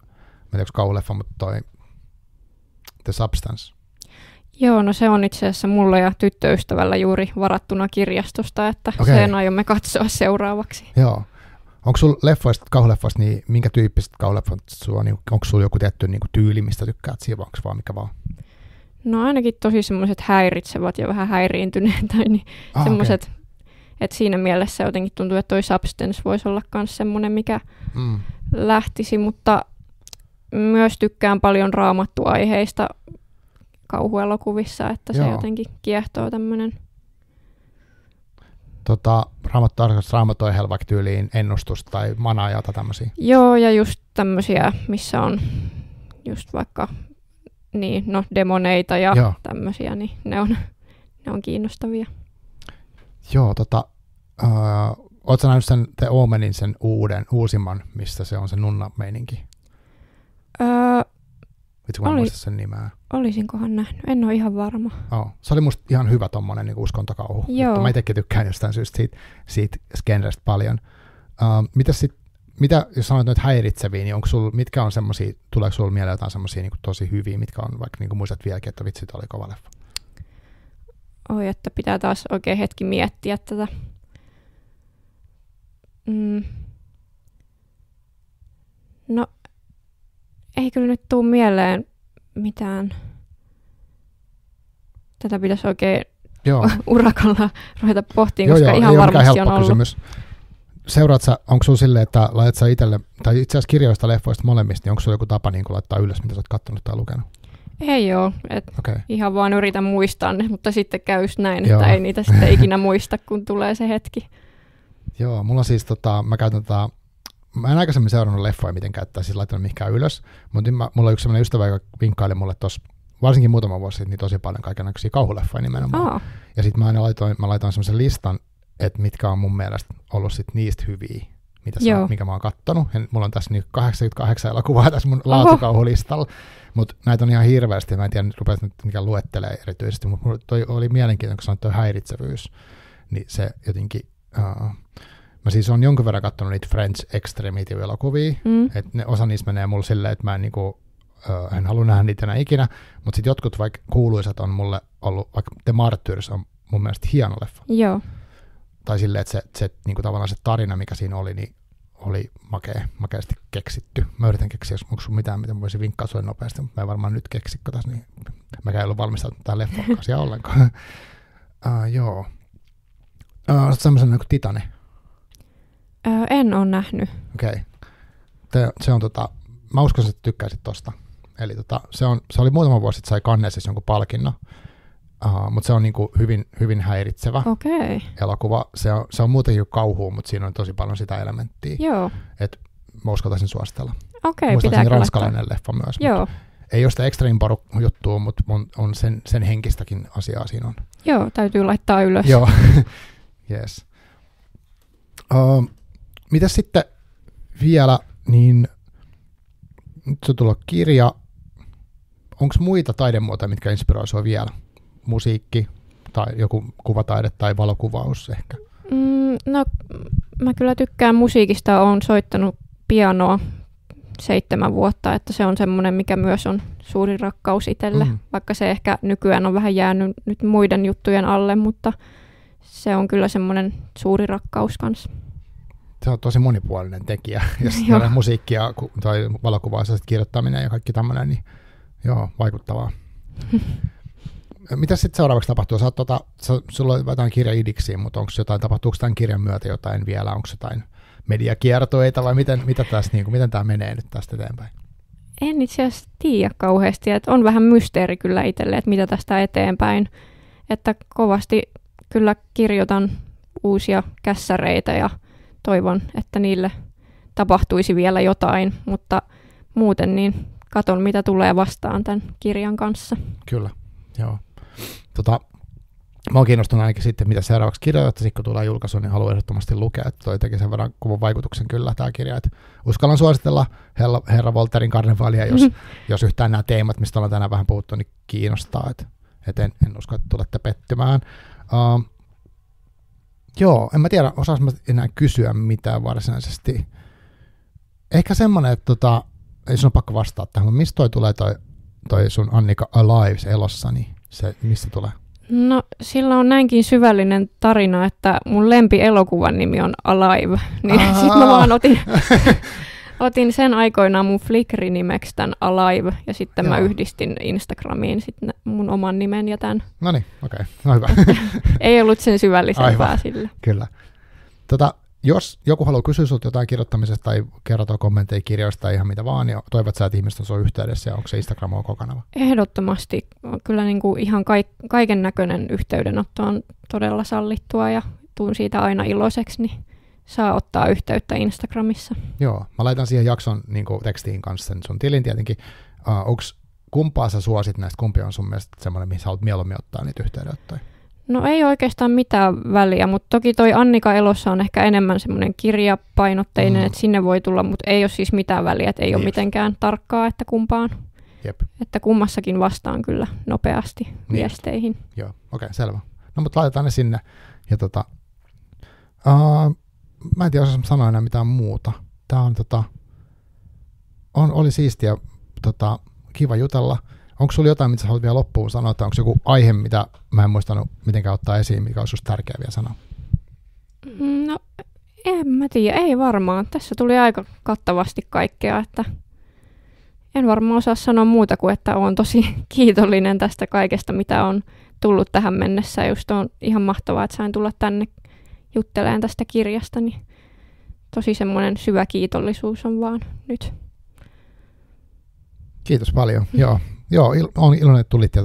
en tiedä, kauhuleffa, mutta toi The Substance. Joo, no se on itse asiassa mulla ja tyttöystävällä juuri varattuna kirjastosta, että sen aiomme katsoa seuraavaksi. Joo. Onko sulla kauhuleffoista, niin minkä tyyppiset kauhuleffat sulla, niin onko sulla joku tietty niin kuin tyyli, mistä tykkäät siinä, vai onko vaan mikä vaan? No ainakin tosi semmoiset häiritsevät ja vähän häiriintyneet, niin semmoiset, että siinä mielessä jotenkin tuntuu, että toi Substance voisi olla myös semmoinen, mikä lähtisi, mutta myös tykkään paljon raamattuaiheista kauhuelokuvissa, että se jotenkin kiehtoo tämmöinen. Raamattu on vaikka tyyliin ennustusta tai manaa tai tämmöisiä. Joo, ja just tämmöisiä, missä on just vaikka demoneita ja tämmöisiä, niin ne on kiinnostavia. Joo, ootko sä nähnyt sen The Omenin, sen uusimman, mistä se on se nunna-meininki? Vitsi, kun mä muista sen nimeä. Olisinkohan nähnyt, en ole ihan varma. Se oli musta ihan hyvä tommonen niin uskontokauhu. Mä itsekin tykkään jostain syystä siitä genrestä paljon. Mitä jos sanoit nyt häiritseviä, niin onko sulla, mitkä on semmosia, tuleeko sulla mieleen jotain semmosia niin tosi hyviä, mitkä on vaikka niin muistat vieläkin, että vitsi, oli kova leffa? Oi, että pitää taas oikein hetki miettiä tätä. No, ei kyllä nyt tule mieleen mitään. Tätä pitäisi oikein urakalla ruveta pohtimaan, koska ihan varmasti on ollut. Kysymys. Seuraat sä, onko sulla silleen, että laitat sä itselle, tai itse asiassa kirjoista, leffoista, molemmista, niin onko sulla joku tapa niin laittaa ylös, mitä sä oot kattonut tai lukenut? Ei ole, ihan vaan yritän muistaa ne, mutta sitten käy just näin, että ei niitä sitten ikinä muista, kun tulee se hetki. Joo, mulla siis mä käytän mä en aikaisemmin seurannut leffoja, miten käyttää, siis laittanut mihinkään ylös, mutta mulla on yksi sellainen ystävä, joka vinkkaili mulle tuossa, varsinkin muutama vuosi sitten, niin tosi paljon kaikenlaisia kauhuleffoja nimenomaan. Ja sitten mä laitoin semmoisen listan, että mitkä on mun mielestä ollut sit niistä hyviä, mikä mä oon kattonut. Ja mulla on tässä nyt 88 elokuvaa tässä mun laatukauhulistalla, mutta näitä on ihan hirveästi. Mä en tiedä, rupeat nyt mikään luettelee erityisesti, mutta toi oli mielenkiintoinen, kun sanoit toi häiritsevyys, niin se jotenkin. Mä siis on jonkun verran katsonut niitä French Extremity-elokuvia, että osa niistä menee mulle silleen, että mä en halua nähdä niitä enää ikinä, mutta sitten jotkut vaikka kuuluisat on mulle ollut, vaikka The Martyrs on mun mielestä hieno leffa. Joo. tai silleen, että se niin kuin tavallaan se tarina, mikä siinä oli, niin oli makeasti keksitty. Mä yritän keksiä, onko sun mitään, mitä mä voisin vinkkaa sulle nopeasti, mutta mä en varmaan nyt keksi, kotas, niin mäkään ei ollut valmistautunut tähän leffa-asiaan ollenkaan. Joo. Oletko semmoisen niin kuin Titane? En ole nähnyt. Okei. Se on mä uskon, että tykkäisit tosta. Eli se oli muutama vuosi sitten sai Cannesissa jonkun palkinnon, mutta se on niinku hyvin häiritsevä elokuva. Se on muutenkin kauhua, mutta siinä on tosi paljon sitä elementtiä. Joo. Et mä uskaltaisin suositella. Muistaakseni ranskalainen leffa myös. Joo. Ei ole sitä extreme juttua, mutta on sen henkistäkin asiaa siinä on. Joo, täytyy laittaa ylös. Joo, yes. Mitäs sitten vielä, niin nyt se on tullut kirja. Onko muita taidemuotoja, mitkä inspiroi sinua vielä? Musiikki tai joku kuvataide tai valokuvaus ehkä? No, mä kyllä tykkään musiikista. Olen soittanut pianoa 7 vuotta, että se on semmoinen, mikä myös on suuri rakkaus itselle, vaikka se ehkä nykyään on vähän jäänyt nyt muiden juttujen alle, mutta se on kyllä semmoinen suuri rakkaus kanssa. Se on tosi monipuolinen tekijä, jos musiikkia tai valokuvaus ja kirjoittaminen ja kaikki tämmöinen, niin joo, vaikuttavaa. Mitä sitten seuraavaksi tapahtuu? Sulla on jotain kirja-idiksiä, mutta tapahtuuko tämän kirjan myötä jotain vielä? Onko jotain mediakiertoita vai miten tämä menee nyt tästä eteenpäin? En itse asiassa tiedä kauheasti, että on vähän mysteeri kyllä itselle, että mitä tästä eteenpäin. Että kovasti kyllä kirjoitan uusia kässäreitä ja toivon, että niille tapahtuisi vielä jotain, mutta muuten niin katon, mitä tulee vastaan tämän kirjan kanssa. Kyllä, joo. Mä oon kiinnostunut ainakin sitten, mitä seuraavaksi kirjoittaisin, kun tulee julkaisu, niin haluan ehdottomasti lukea, että toi teki sen verran kovan vaikutuksen kyllä tämä kirja, että uskallan suositella Herra Voltairen Karnevaalia, jos yhtään nämä teemat, mistä ollaan tänään vähän puhuttu, niin kiinnostaa, että en usko, että tulette pettymään. Joo, en mä tiedä, osaas mä enää kysyä mitään varsinaisesti. Ehkä semmoinen, että ei sun ole pakko vastata tähän, mutta mistä toi tulee toi sun Annika Alive elossa, niin se mistä tulee? No, sillä on näinkin syvällinen tarina, että mun lempielokuvan nimi on Alive, niin sitten mä vaan otin sen aikoinaan mun Flickr-nimeksi tämän Alive, ja sitten mä yhdistin Instagramiin sitten mun oman nimen ja tämän. No niin, okei, no hyvä. Ei ollut sen syvällisempää sillä. Kyllä. Jos joku haluaa kysyä sinulta jotain kirjoittamisesta tai kertoa kommentteja kirjoista tai ihan mitä vaan, niin toivot sä, että ihmiset on yhteydessä ja onko se Instagram OK-kanava? Ehdottomasti. Kyllä niin kuin ihan kaiken näköinen yhteydenotto on todella sallittua ja tuun siitä aina iloiseksi, niin saa ottaa yhteyttä Instagramissa. Joo, mä laitan siihen jakson niin kuin tekstiin kanssa sen sun tilin tietenkin. Kumpaa sä suosit näistä? Kumpi on sun mielestä semmoinen, mihin sä haluat mieluummin ottaa niitä yhteydenottoja? No ei oikeastaan mitään väliä, mutta toki toi Annika elossa on ehkä enemmän semmoinen kirjapainotteinen, että sinne voi tulla, mutta ei ole siis mitään väliä, että ei ole mitenkään tarkkaa, että kumpaan. Jep. Että kummassakin vastaan kyllä nopeasti viesteihin. Joo, okei, selvä. No mutta laitetaan ne sinne. Ja mä en tiedä, osaisin sanoa enää mitään muuta. Tää oli siistiä, kiva jutella. Onko sulla jotain, mitä sä haluat vielä loppuun sanoa, että onko joku aihe, mitä mä en muistanut mitenkään ottaa esiin, mikä olisi susta tärkeää vielä sanoa? No, en mä tiedä, ei varmaan. Tässä tuli aika kattavasti kaikkea, että en varmaan osaa sanoa muuta kuin, että olen tosi kiitollinen tästä kaikesta, mitä on tullut tähän mennessä. Just on ihan mahtavaa, että sain tulla tänne juttelemaan tästä kirjasta, niin tosi semmoinen syvä kiitollisuus on vaan nyt. Kiitos paljon, Joo, on iloinen, että tulit ja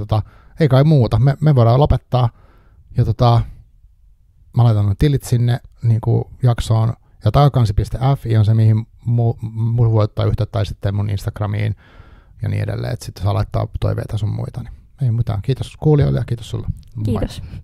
ei kai muuta. Me voidaan lopettaa ja mä laitan ne tilit sinne niin kuin jaksoon ja takakansi.fi on se, mihin mulla voi ottaa yhteyttä tai sitten mun Instagramiin ja niin edelleen, että sitten saa laittaa toiveita sun muita. Niin ei mitään. Kiitos kuulijoille ja kiitos sulle. Kiitos. Moi.